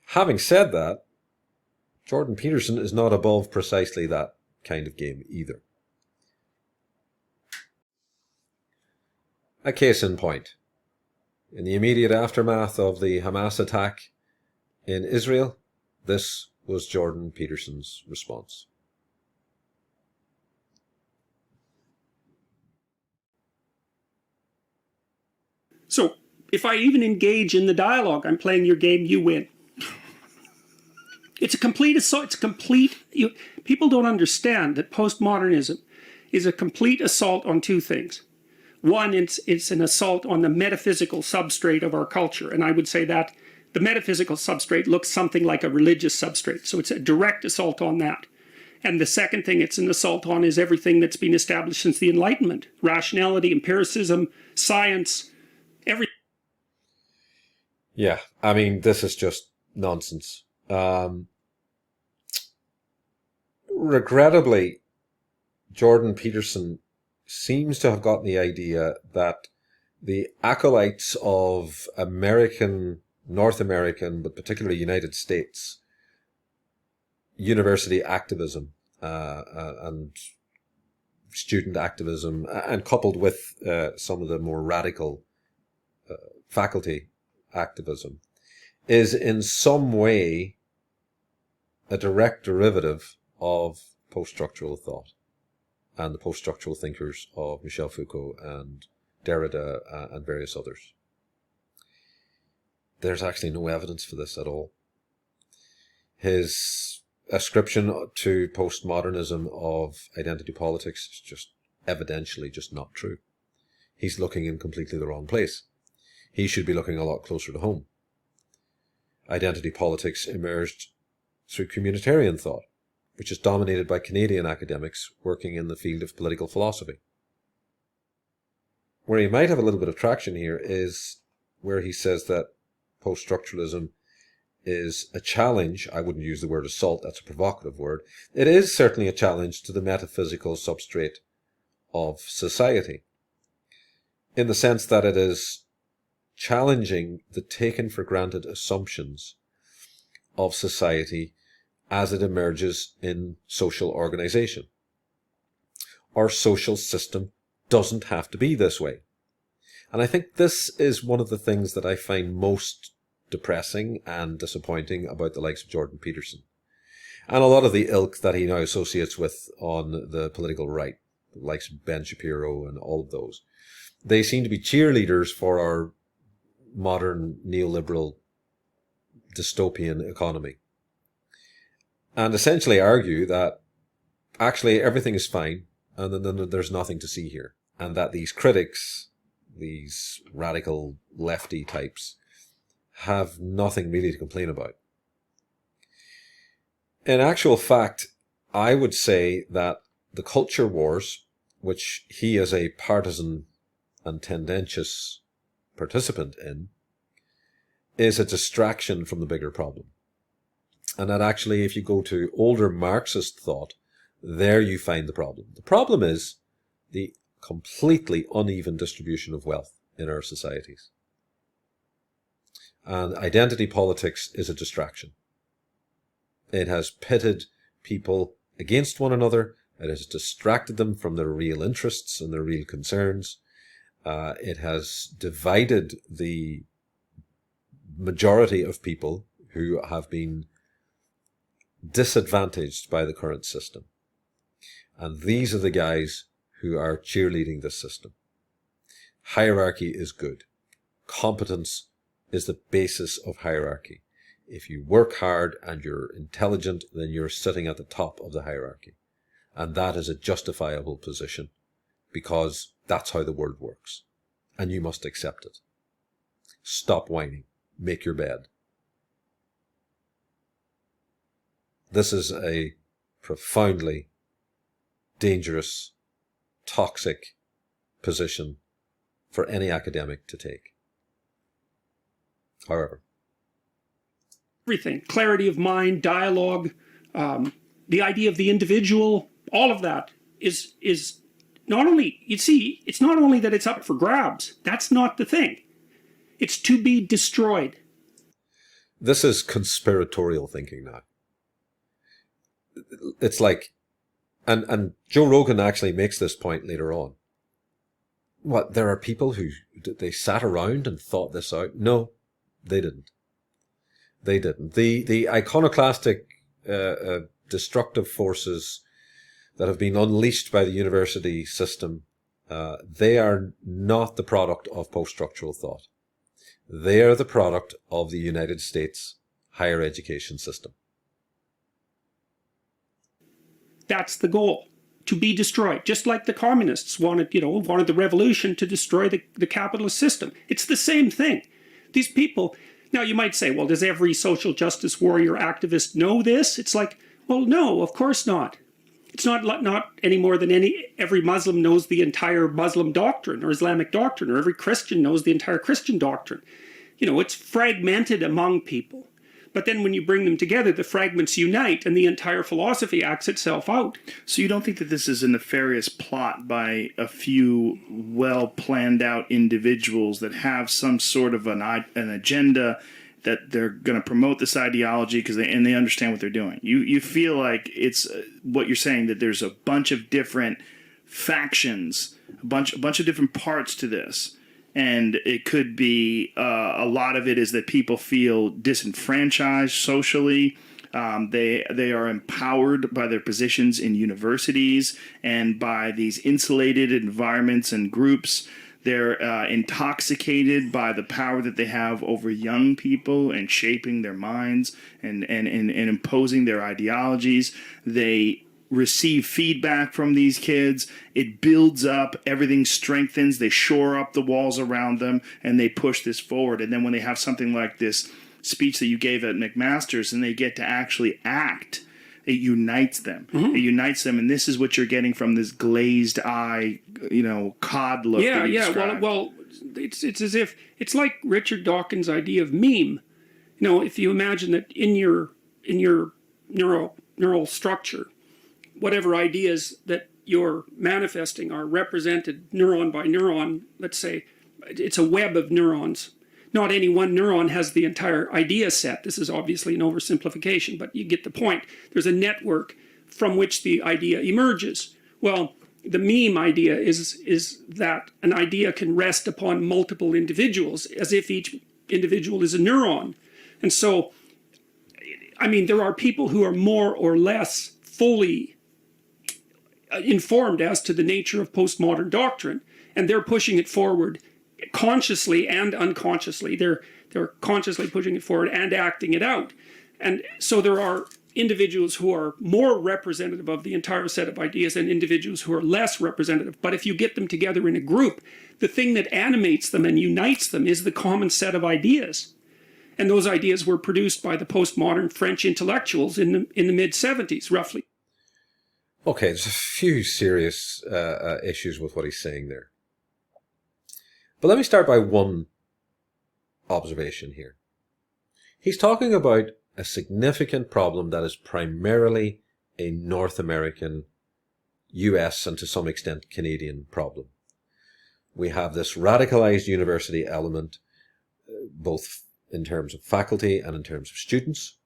Having said that, Jordan Peterson is not above precisely that kind of game either. A case in point. In the immediate aftermath of the Hamas attack in Israel, this was Jordan Peterson's response. So if I even engage in the dialogue, I'm playing your game, you win. It's a complete assault. It's a complete. People don't understand that postmodernism is a complete assault on two things. One, it's an assault on the metaphysical substrate of our culture. And I would say that the metaphysical substrate looks something like a religious substrate. So it's a direct assault on that. And the second thing it's an assault on is everything that's been established since the Enlightenment. Rationality, empiricism, science, everything. Yeah, I mean, this is just nonsense. Regrettably, Jordan Peterson seems to have gotten the idea that the acolytes of North American, but particularly United States, university activism and student activism, and coupled with some of the more radical faculty activism, is in some way a direct derivative of post-structural thought and the post-structural thinkers of Michel Foucault and Derrida and various others. There's actually no evidence for this at all. His ascription to postmodernism of identity politics is just evidentially just not true. He's looking in completely the wrong place. He should be looking a lot closer to home. Identity politics emerged through communitarian thought, which is dominated by Canadian academics working in the field of political philosophy. Where he might have a little bit of traction here is where he says that post-structuralism is a challenge. I wouldn't use the word assault, that's a provocative word. It is certainly a challenge to the metaphysical substrate of society, in the sense that it is challenging the taken for granted assumptions of society as it emerges in social organization. Our social system doesn't have to be this way. And I think this is one of the things that I find most depressing and disappointing about the likes of Jordan Peterson. And a lot of the ilk that he now associates with on the political right, the likes of Ben Shapiro and all of those. They seem to be cheerleaders for our modern neoliberal dystopian economy. And essentially argue that actually everything is fine and then there's nothing to see here. And that these critics, these radical lefty types, have nothing really to complain about. In actual fact, I would say that the culture wars, which he is a partisan and tendentious participant in, is a distraction from the bigger problem. And that actually, if you go to older Marxist thought, there you find the problem. The problem is the completely uneven distribution of wealth in our societies. And identity politics is a distraction. It has pitted people against one another. It has distracted them from their real interests and their real concerns. It has divided the majority of people who have been disadvantaged by the current system. And these are the guys who are cheerleading this system. Hierarchy is good. Competence is the basis of hierarchy. If you work hard and you're intelligent, then you're sitting at the top of the hierarchy. And that is a justifiable position because that's how the world works. And you must accept it. Stop whining. Make your bed. This is a profoundly dangerous, toxic position for any academic to take. However, everything, clarity of mind, dialogue, the idea of the individual, all of that is not only, you see, it's not only that it's up for grabs. That's not the thing. It's to be destroyed. This is conspiratorial thinking now. It's like, and Joe Rogan actually makes this point later on. What, there are people who, they sat around and thought this out? No, they didn't. They didn't. The iconoclastic, destructive forces that have been unleashed by the university system, they are not the product of post-structural thought. They are the product of the United States higher education system. That's the goal, to be destroyed. Just like the communists wanted the revolution to destroy the capitalist system. It's the same thing. These people, now you might say, well, does every social justice warrior activist know this? It's like, well, no, of course not. It's not any more than every Muslim knows the entire Muslim doctrine or Islamic doctrine, or every Christian knows the entire Christian doctrine. It's fragmented among people. But then when you bring them together, the fragments unite and the entire philosophy acts itself out. So you don't think that this is a nefarious plot by a few well planned out individuals that have some sort of an agenda that they're going to promote this ideology because they understand what they're doing? You feel like it's what you're saying, that there's a bunch of different factions, a bunch of different parts to this. And it could be a lot of it is that people feel disenfranchised socially. They are empowered by their positions in universities and by these insulated environments and groups. They're intoxicated by the power that they have over young people and shaping their minds and imposing their ideologies. They receive feedback from these kids. It builds up, everything strengthens, they shore up the walls around them, and they push this forward. And then when they have something like this speech that you gave at McMaster's and they get to actually act, it unites them. Mm-hmm. It unites them, and this is what you're getting from this glazed eye, cod look. Yeah. Well, it's as if it's like Richard Dawkins' idea of meme. If you imagine that in your neural structure, whatever ideas that you're manifesting are represented neuron by neuron. Let's say it's a web of neurons. Not any one neuron has the entire idea set. This is obviously an oversimplification, but you get the point. There's a network from which the idea emerges. Well, the meme idea is that an idea can rest upon multiple individuals, as if each individual is a neuron. And so, there are people who are more or less fully informed as to the nature of postmodern doctrine, and they're pushing it forward consciously and unconsciously. They're consciously pushing it forward and acting it out. And so there are individuals who are more representative of the entire set of ideas and individuals who are less representative. But if you get them together in a group, the thing that animates them and unites them is the common set of ideas. And those ideas were produced by the postmodern French intellectuals in the mid-70s, roughly. Okay, there's a few serious issues with what he's saying there. But let me start by one observation here. He's talking about a significant problem that is primarily a North American, US, and to some extent Canadian problem. We have this radicalized university element, both in terms of faculty and in terms of students.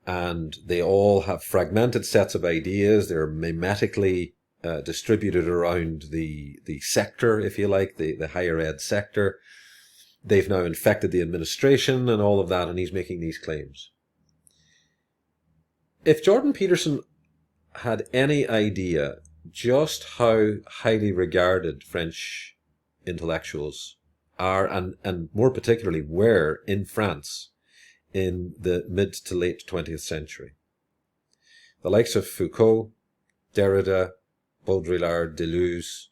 And they all have fragmented sets of ideas. They're mimetically distributed around the sector, if you like, the higher ed sector. They've now infected the administration and all of that, and he's making these claims. If Jordan Peterson had any idea just how highly regarded French intellectuals are, and more particularly were in France in the mid to late 20th century. The likes of Foucault, Derrida, Baudrillard, Deleuze,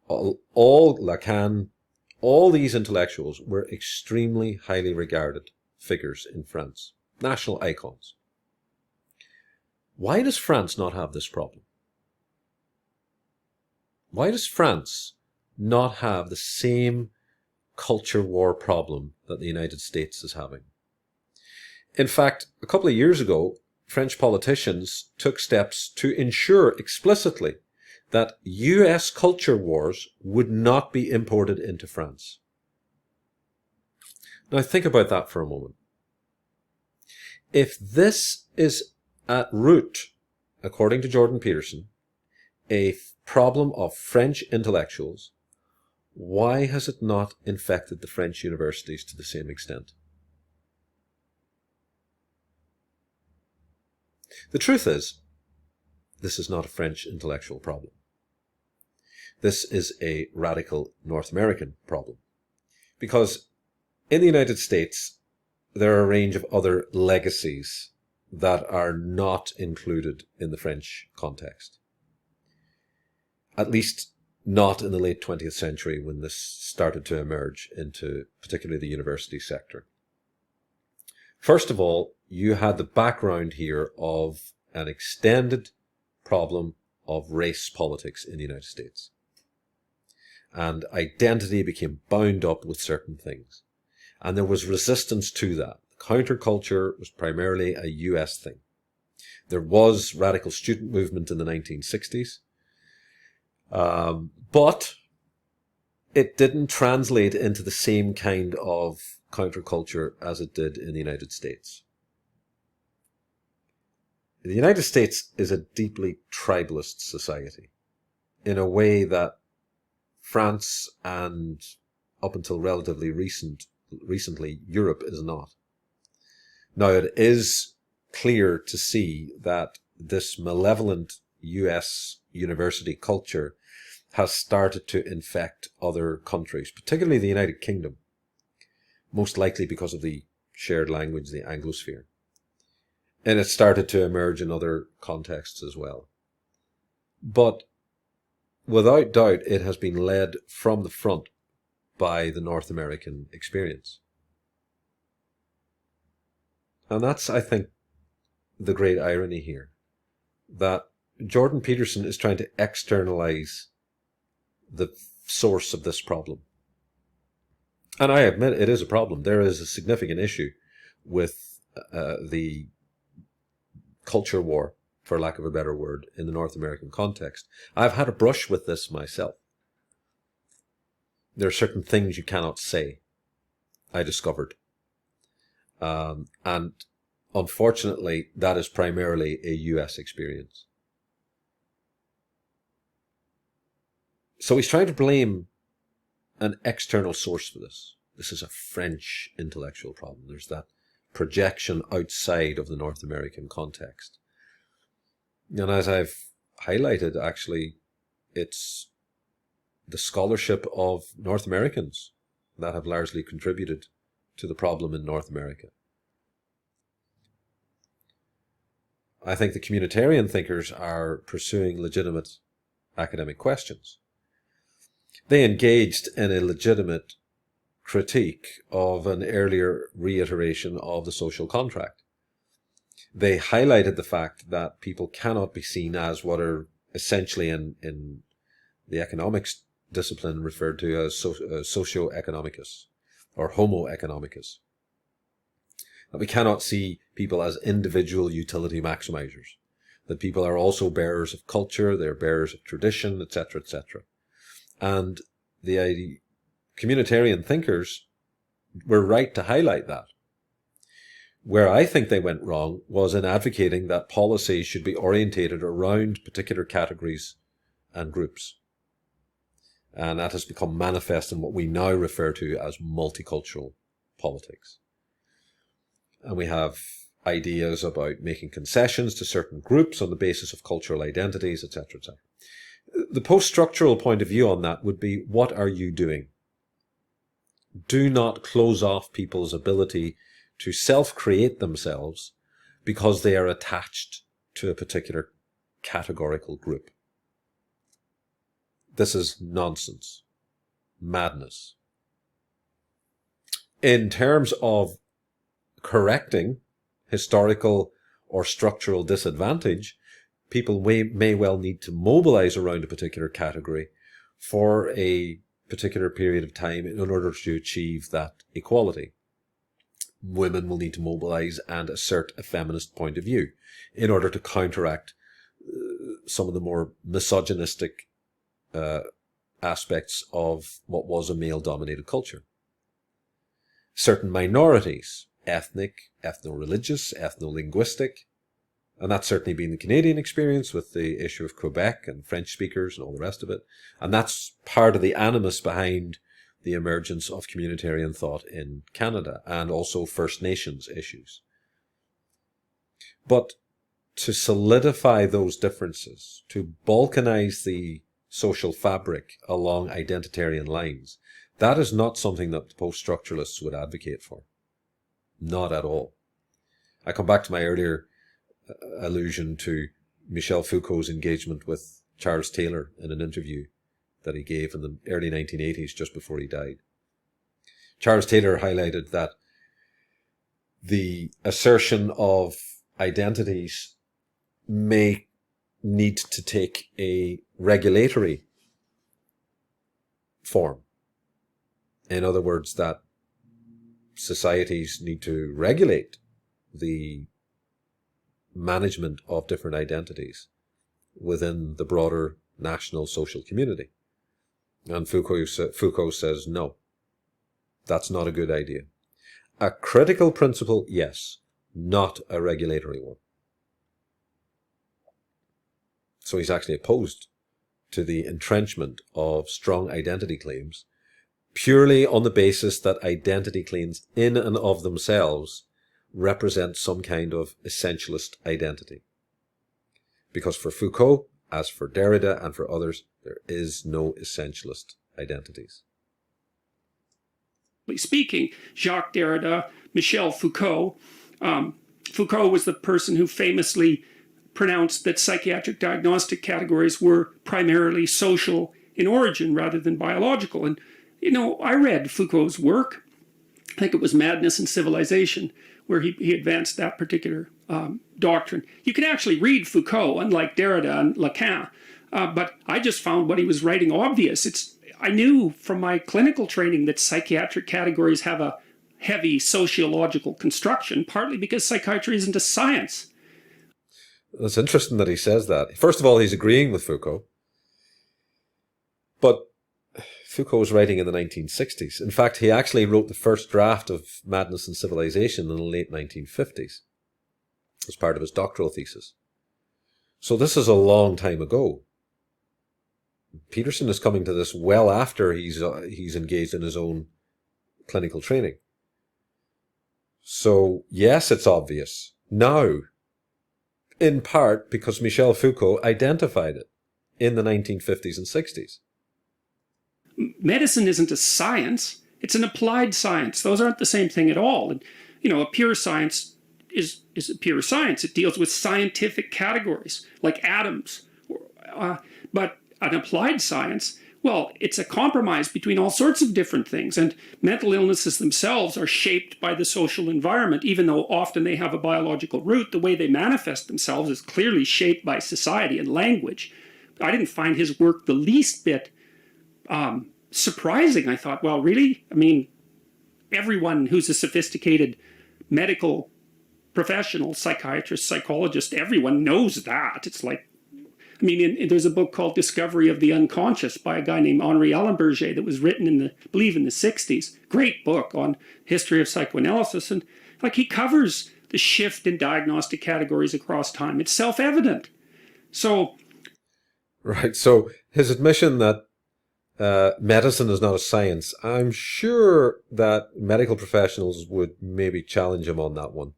all Lacan, all these intellectuals were extremely highly regarded figures in France, national icons. Why does France not have this problem? Why does France not have the same culture war problem that the United States is having? In fact, a couple of years ago, French politicians took steps to ensure explicitly that US culture wars would not be imported into France. Now think about that for a moment. If this is at root, according to Jordan Peterson, a problem of French intellectuals, why has it not infected the French universities to the same extent? The truth is, this is not a French intellectual problem. This is a radical North American problem. Because in the United States, there are a range of other legacies that are not included in the French context. At least not in the late 20th century when this started to emerge into particularly the university sector. First of all, you had the background here of an extended problem of race politics in the United States. And identity became bound up with certain things. And there was resistance to that. Counterculture was primarily a US thing. There was radical student movement in the 1960s. But it didn't translate into the same kind of counterculture as it did in the United States. The United States is a deeply tribalist society in a way that France and up until relatively recently Europe is not. Now it is clear to see that this malevolent US university culture has started to infect other countries, particularly the United Kingdom, most likely because of the shared language, the Anglosphere. And it started to emerge in other contexts as well. But without doubt, it has been led from the front by the North American experience. And that's, I think, the great irony here, that Jordan Peterson is trying to externalize the source of this problem. And I admit it is a problem. There is a significant issue with the culture war, for lack of a better word, in the North American context. I've had a brush with this myself. There are certain things you cannot say, I discovered. And unfortunately, that is primarily a US experience. So he's trying to blame an external source for this. This is a French intellectual problem. There's that projection outside of the North American context. And as I've highlighted, actually, it's the scholarship of North Americans that have largely contributed to the problem in North America. I think the communitarian thinkers are pursuing legitimate academic questions. They engaged in a legitimate critique of an earlier reiteration of the social contract. They highlighted the fact that people cannot be seen as what are essentially in the economics discipline referred to as socio-economicus or homo economicus. That we cannot see people as individual utility maximizers. That people are also bearers of culture, they're bearers of tradition, etc., etc. And the communitarian thinkers were right to highlight that. Where I think they went wrong was in advocating that policy should be orientated around particular categories and groups. And that has become manifest in what we now refer to as multicultural politics. And we have ideas about making concessions to certain groups on the basis of cultural identities, etc., etc. The post-structural point of view on that would be, what are you doing? Do not close off people's ability to self-create themselves because they are attached to a particular categorical group. This is nonsense, madness. In terms of correcting historical or structural disadvantage, people may well need to mobilize around a particular category for a particular period of time in order to achieve that equality. Women will need to mobilize and assert a feminist point of view in order to counteract some of the more misogynistic aspects of what was a male-dominated culture. Certain minorities, ethnic, ethno-religious, ethno-linguistic, and that's certainly been the Canadian experience with the issue of Quebec and French speakers and all the rest of it. And that's part of the animus behind the emergence of communitarian thought in Canada and also First Nations issues. But to solidify those differences, to balkanize the social fabric along identitarian lines, that is not something that the post-structuralists would advocate for. Not at all. I come back to my earlier allusion to Michel Foucault's engagement with Charles Taylor in an interview that he gave in the early 1980s, just before he died. Charles Taylor highlighted that the assertion of identities may need to take a regulatory form. In other words, that societies need to regulate the management of different identities within the broader national social community. And Foucault says, no, that's not a good idea. A critical principle, yes, not a regulatory one. So he's actually opposed to the entrenchment of strong identity claims purely on the basis that identity claims in and of themselves represent some kind of essentialist identity. Because for Foucault, as for Derrida and for others, there is no essentialist identities. Speaking, Jacques Derrida, Michel Foucault. Foucault was the person who famously pronounced that psychiatric diagnostic categories were primarily social in origin rather than biological. And, I read Foucault's work. I think it was Madness and Civilization, where he advanced that particular doctrine. You can actually read Foucault, unlike Derrida and Lacan, but I just found what he was writing obvious. I knew from my clinical training that psychiatric categories have a heavy sociological construction, partly because psychiatry isn't a science. It's interesting that he says that. First of all, he's agreeing with Foucault. But Foucault was writing in the 1960s. In fact, he actually wrote the first draft of Madness and Civilization in the late 1950s as part of his doctoral thesis. So this is a long time ago. Peterson is coming to this well after he's engaged in his own clinical training. So yes, it's obvious now, in part because Michel Foucault identified it in the 1950s and 60s. Medicine isn't a science, it's an applied science. Those aren't the same thing at all. And, a pure science is a pure science. It deals with scientific categories like atoms. But an applied science, well, it's a compromise between all sorts of different things. And mental illnesses themselves are shaped by the social environment, even though often they have a biological root. The way they manifest themselves is clearly shaped by society and language. I didn't find his work the least bit surprising. I thought, well, really? I mean, everyone who's a sophisticated medical professional, psychiatrist, psychologist, everyone knows that. It's like, there's a book called Discovery of the Unconscious by a guy named Henri Ellenberger that was written in the 60s. Great book on history of psychoanalysis. And he covers the shift in diagnostic categories across time. It's self-evident. So. Right. So his admission that medicine is not a science, I'm sure that medical professionals would maybe challenge him on that one.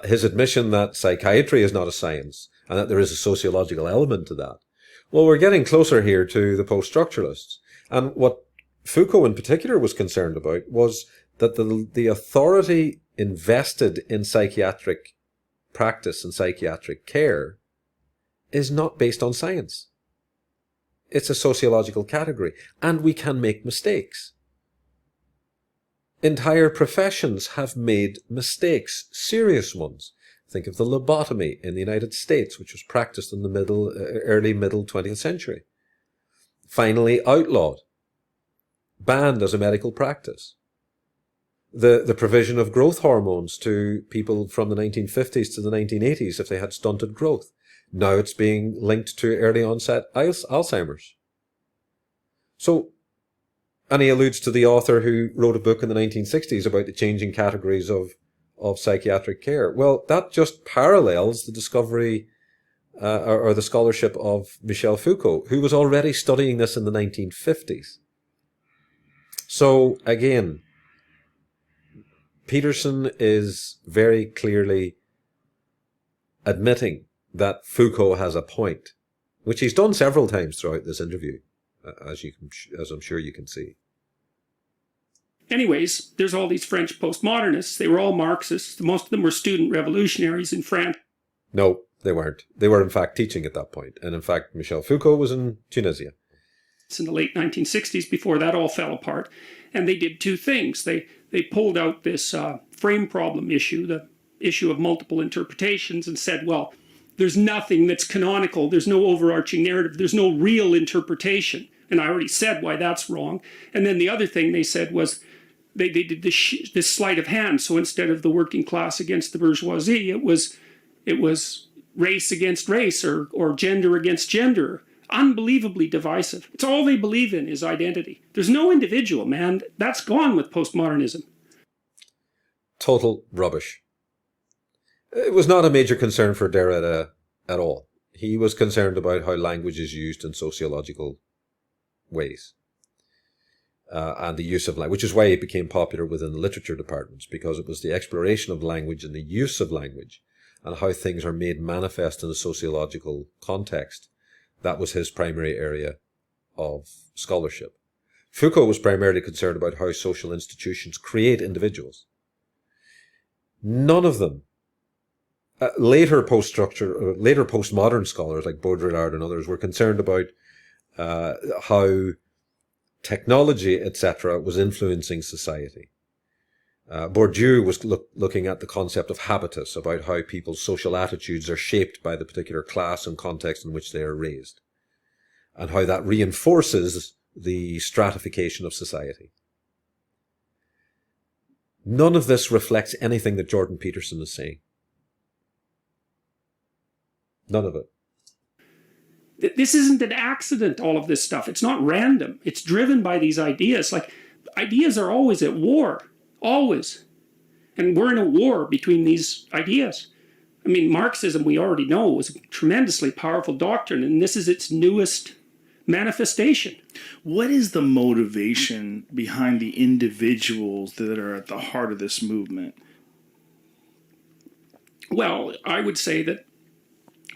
His admission that psychiatry is not a science and that there is a sociological element to that. Well, we're getting closer here to the post-structuralists. And what Foucault in particular was concerned about was that the authority invested in psychiatric practice and psychiatric care is not based on science. It's a sociological category, and we can make mistakes. Entire professions have made mistakes, serious ones. Think of the lobotomy in the United States, which was practiced in the early middle 20th century. Finally outlawed, banned as a medical practice. The provision of growth hormones to people from the 1950s to the 1980s if they had stunted growth. Now it's being linked to early onset Alzheimer's. So, and he alludes to the author who wrote a book in the 1960s about the changing categories of psychiatric care. Well, that just parallels the discovery or the scholarship of Michel Foucault, who was already studying this in the 1950s. So, again, Peterson is very clearly admitting that Foucault has a point, which he's done several times throughout this interview, as I'm sure you can see. Anyways, there's all these French postmodernists. They were all Marxists. Most of them were student revolutionaries in France. No, they weren't. They were, in fact, teaching at that point. And in fact, Michel Foucault was in Tunisia. It's in the late 1960s, before that all fell apart. And they did two things. They pulled out this frame problem issue, the issue of multiple interpretations, and said, well, there's nothing that's canonical. There's no overarching narrative. There's no real interpretation. And I already said why that's wrong. And then the other thing they said was they did this sleight of hand. So instead of the working class against the bourgeoisie, it was race against race or gender against gender. Unbelievably divisive. It's all they believe in is identity. There's no individual, man. That's gone with postmodernism. Total rubbish. It was not a major concern for Derrida at all. He was concerned about how language is used in sociological ways. And the use of language, which is why it became popular within the literature departments, because it was the exploration of language and the use of language and how things are made manifest in a sociological context. That was his primary area of scholarship. Foucault was primarily concerned about how social institutions create individuals. None of them, later postmodern scholars like Baudrillard and others, were concerned about how technology, etc., was influencing society. Bourdieu was looking at the concept of habitus, about how people's social attitudes are shaped by the particular class and context in which they are raised, and how that reinforces the stratification of society. None of this reflects anything that Jordan Peterson is saying. None of it. This isn't an accident, all of this stuff. It's not random. It's driven by these ideas. Like, ideas are always at war. Always. And we're in a war between these ideas. I mean, Marxism, we already know, was a tremendously powerful doctrine, and this is its newest manifestation. What is the motivation behind the individuals that are at the heart of this movement? Well, I would say that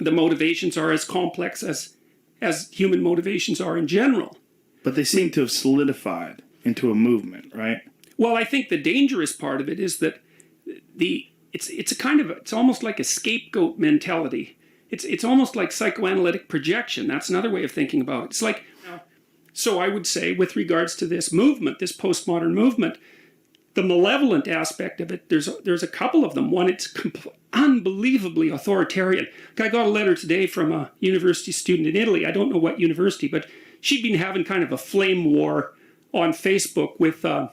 the motivations are as complex as human motivations are in general. But they seem to have solidified into a movement, right? Well, I think the dangerous part of it is that it's almost like a scapegoat mentality. It's almost like psychoanalytic projection. That's another way of thinking about it. It's like, so I would say with regards to this movement, this postmodern movement, the malevolent aspect of it, there's a couple of them. One, it's unbelievably authoritarian. I got a letter today from a university student in Italy. I don't know what university, but she'd been having kind of a flame war on Facebook with a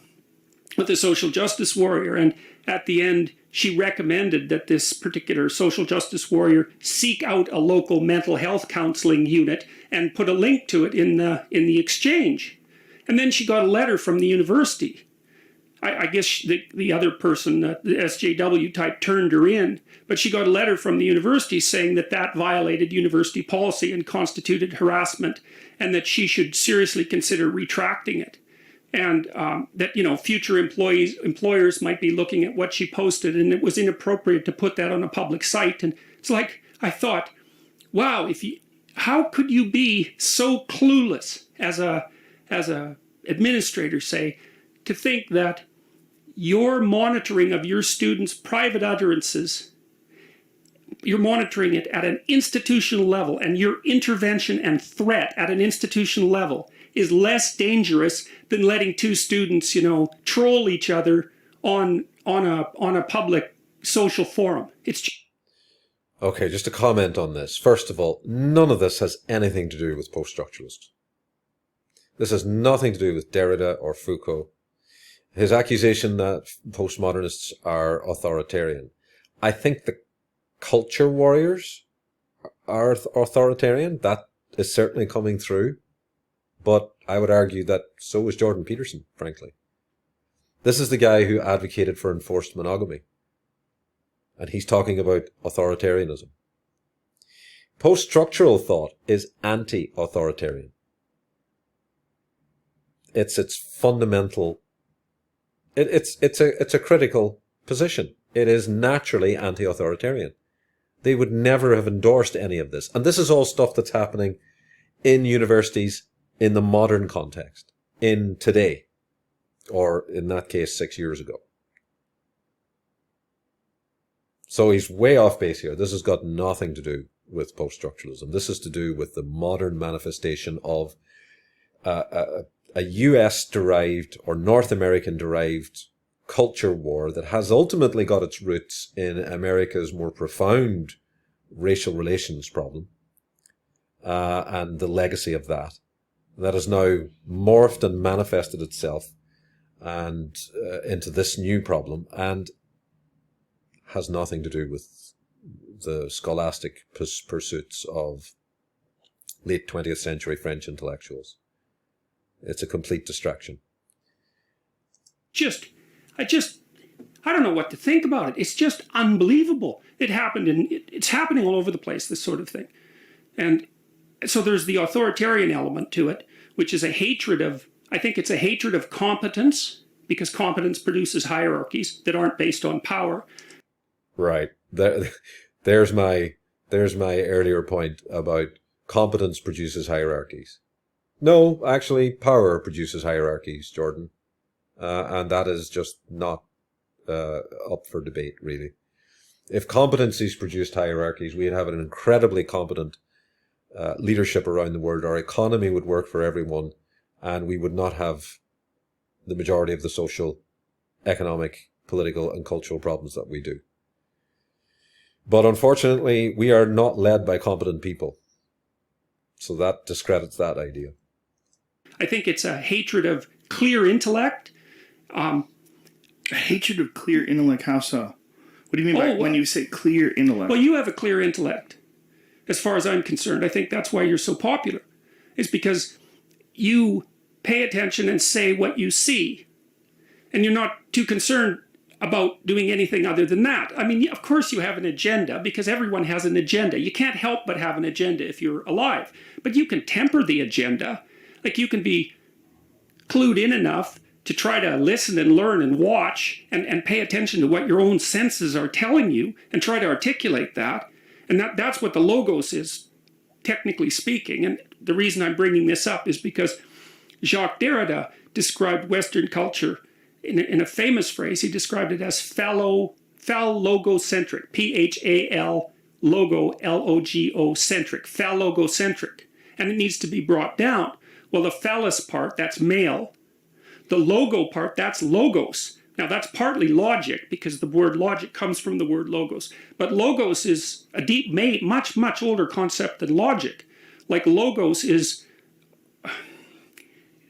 social justice warrior. And at the end, she recommended that this particular social justice warrior seek out a local mental health counseling unit and put a link to it in the exchange. And then she got a letter from the university. I guess the other person, the SJW type, turned her in, but she got a letter from the university saying that violated university policy and constituted harassment, and that she should seriously consider retracting it, and that future employers might be looking at what she posted, and it was inappropriate to put that on a public site. And it's like, I thought, wow, how could you be so clueless as a administrator, say, to think that your monitoring of your students' private utterances, you're monitoring it at an institutional level, and your intervention and threat at an institutional level is less dangerous than letting two students, troll each other on a public social forum. Okay, just a comment on this. First of all, none of this has anything to do with post-structuralists. This has nothing to do with Derrida or Foucault. His accusation that postmodernists are authoritarian. I think the culture warriors are authoritarian. That is certainly coming through. But I would argue that so was Jordan Peterson, frankly. This is the guy who advocated for enforced monogamy. And he's talking about authoritarianism. Post-structural thought is anti-authoritarian. It's its fundamental. It's a critical position. It is naturally anti-authoritarian. They would never have endorsed any of this. And this is all stuff that's happening in universities in the modern context, in today, or in that case 6 years ago. So he's way off base here. This has got nothing to do with post-structuralism. This is to do with the modern manifestation of a US-derived or North American-derived culture war that has ultimately got its roots in America's more profound racial relations problem and the legacy of that. That has now morphed and manifested itself and into this new problem, and has nothing to do with the scholastic pursuits of late 20th century French intellectuals. It's a complete distraction. I don't know what to think about it. It's just unbelievable. It's happening all over the place, this sort of thing. And so there's the authoritarian element to it, which is I think it's a hatred of competence, because competence produces hierarchies that aren't based on power. Right. There's my earlier point about competence produces hierarchies. No, actually, power produces hierarchies, Jordan. And that is just not up for debate, really. If competencies produced hierarchies, we'd have an incredibly competent leadership around the world. Our economy would work for everyone, and we would not have the majority of the social, economic, political, and cultural problems that we do. But unfortunately, we are not led by competent people. So that discredits that idea. I think it's a hatred of clear intellect. A hatred of clear intellect, how so? What do you mean by when you say clear intellect? Well, you have a clear intellect, as far as I'm concerned. I think that's why you're so popular. It's because you pay attention and say what you see. And you're not too concerned about doing anything other than that. I mean, of course you have an agenda, because everyone has an agenda. You can't help but have an agenda if you're alive. But you can temper the agenda. Like, you can be clued in enough to try to listen and learn and watch and pay attention to what your own senses are telling you and try to articulate that. And that's what the logos is, technically speaking. And the reason I'm bringing this up is because Jacques Derrida described Western culture in a famous phrase. He described it as phallogocentric, P-H-A-L logo, L-O-G-O centric, phallogocentric. And it needs to be brought down. Well, the phallus part, that's male. The logo part, that's logos. Now, that's partly logic, because the word logic comes from the word logos. But logos is a deep, much, much older concept than logic. Like, logos is,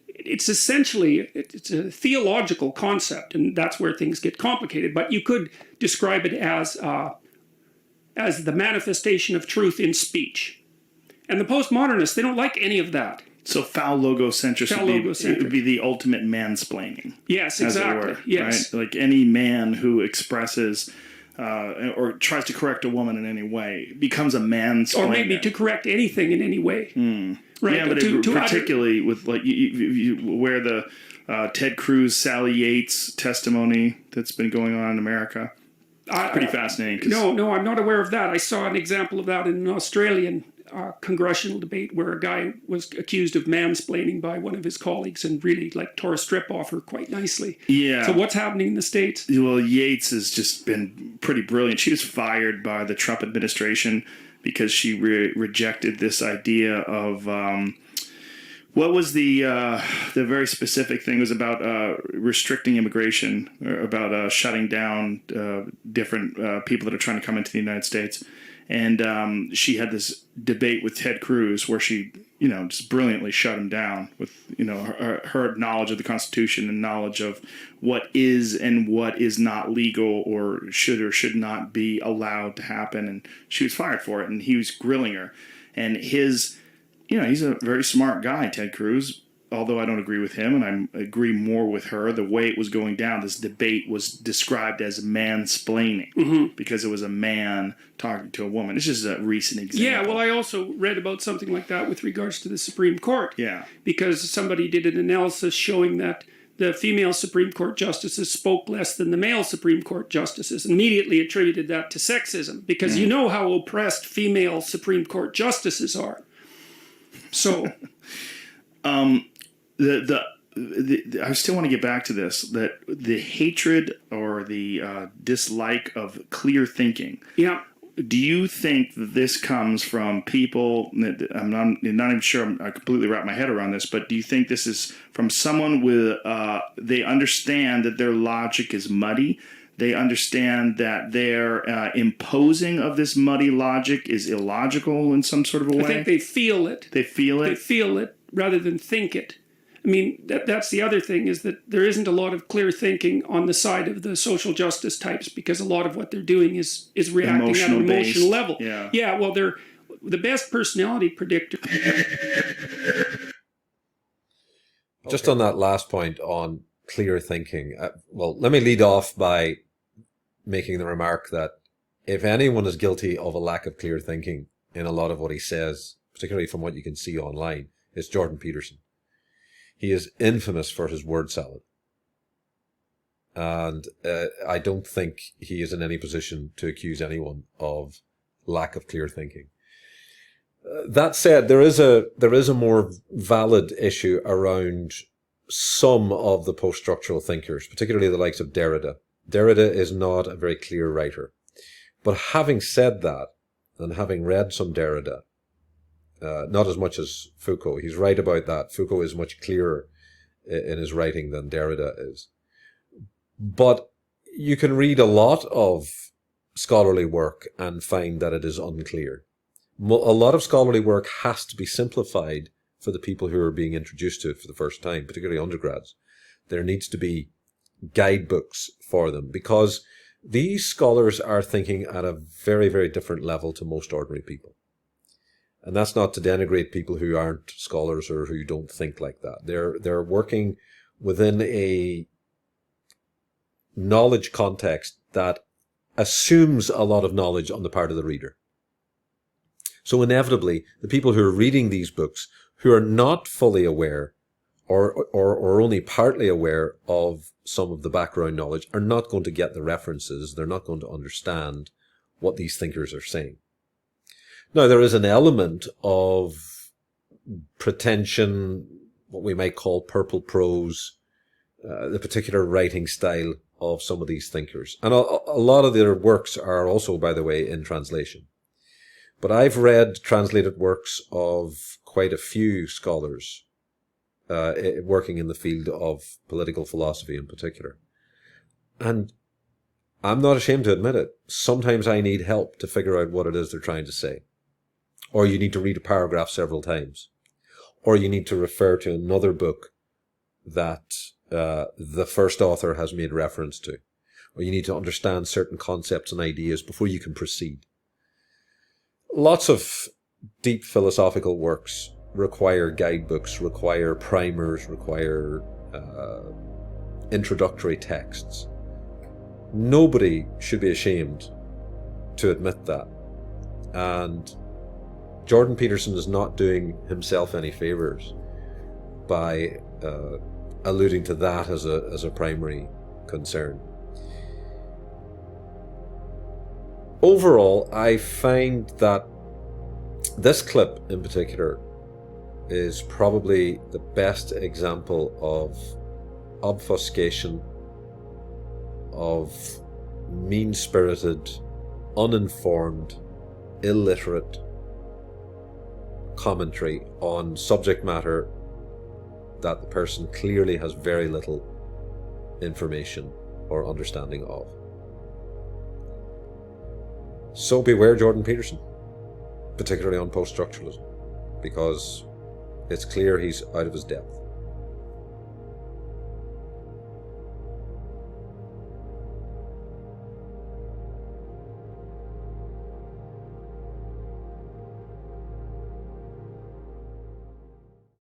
it's essentially, it's a theological concept, and that's where things get complicated. But you could describe it as the manifestation of truth in speech. And the postmodernists, they don't like any of that. So phallogocentric would be the ultimate mansplaining. Yes, exactly. As it were, yes. Right? Like, any man who expresses or tries to correct a woman in any way becomes a mansplainer. Or maybe to correct anything in any way. Right? Yeah, but particularly with, like, you where the Ted Cruz, Sally Yates testimony that's been going on in America. It's pretty fascinating. No, I'm not aware of that. I saw an example of that in an Australian congressional debate where a guy was accused of mansplaining by one of his colleagues and really like tore a strip off her quite nicely. Yeah. So what's happening in the States? Well, Yates has just been pretty brilliant. She was fired by the Trump administration because she rejected this idea of what was the very specific thing? It was about restricting immigration, or about shutting down different people that are trying to come into the United States. And she had this debate with Ted Cruz where she, just brilliantly shut him down with, her knowledge of the Constitution and knowledge of what is and what is not legal or should not be allowed to happen. And she was fired for it, and he was grilling her. And he's a very smart guy, Ted Cruz, although I don't agree with him, and I agree more with her. The way it was going down, this debate was described as mansplaining because it was a man talking to a woman. It's just a recent example. Yeah, well, I also read about something like that with regards to the Supreme Court. Yeah. Because somebody did an analysis showing that the female Supreme Court justices spoke less than the male Supreme Court justices, and immediately attributed that to sexism, because you know how oppressed female Supreme Court justices are. So... I still want to get back to this, that the hatred or the dislike of clear thinking. Yeah. Do you think that this comes from people, I'm not even sure I completely wrap my head around this, but do you think this is from someone with, they understand that their logic is muddy? They understand that their imposing of this muddy logic is illogical in some sort of a way? I think they feel it. They feel it? They feel it rather than think it. I mean, that's the other thing, is that there isn't a lot of clear thinking on the side of the social justice types, because a lot of what they're doing is reacting at an emotional level. Yeah, well, they're the best personality predictor. Just on that last point on clear thinking, well, let me lead off by making the remark that if anyone is guilty of a lack of clear thinking in a lot of what he says, particularly from what you can see online, it's Jordan Peterson. He is infamous for his word salad. And I don't think he is in any position to accuse anyone of lack of clear thinking. That said, there is a more valid issue around some of the post-structural thinkers, particularly the likes of Derrida. Derrida is not a very clear writer. But having said that, and having read some Derrida, not as much as Foucault, he's right about that. Foucault is much clearer in his writing than Derrida is. But you can read a lot of scholarly work and find that it is unclear. A lot of scholarly work has to be simplified for the people who are being introduced to it for the first time, particularly undergrads. There needs to be guidebooks for them, because these scholars are thinking at a very, very different level to most ordinary people. And that's not to denigrate people who aren't scholars or who don't think like that. They're working within a knowledge context that assumes a lot of knowledge on the part of the reader. So inevitably, the people who are reading these books, who are not fully aware or only partly aware of some of the background knowledge, are not going to get the references. They're not going to understand what these thinkers are saying. Now, there is an element of pretension, what we might call purple prose, the particular writing style of some of these thinkers. And a lot of their works are also, by the way, in translation. But I've read translated works of quite a few scholars working in the field of political philosophy in particular. And I'm not ashamed to admit it. Sometimes I need help to figure out what it is they're trying to say. Or you need to read a paragraph several times. Or you need to refer to another book that the first author has made reference to. Or you need to understand certain concepts and ideas before you can proceed. Lots of deep philosophical works require guidebooks, require primers, require introductory texts. Nobody should be ashamed to admit that. And Jordan Peterson is not doing himself any favors by alluding to that as a primary concern. Overall, I find that This clip in particular is probably the best example of obfuscation, of mean-spirited, uninformed, illiterate commentary on subject matter that the person clearly has very little information or understanding of. So beware Jordan Peterson, particularly on post-structuralism, because it's clear he's out of his depth.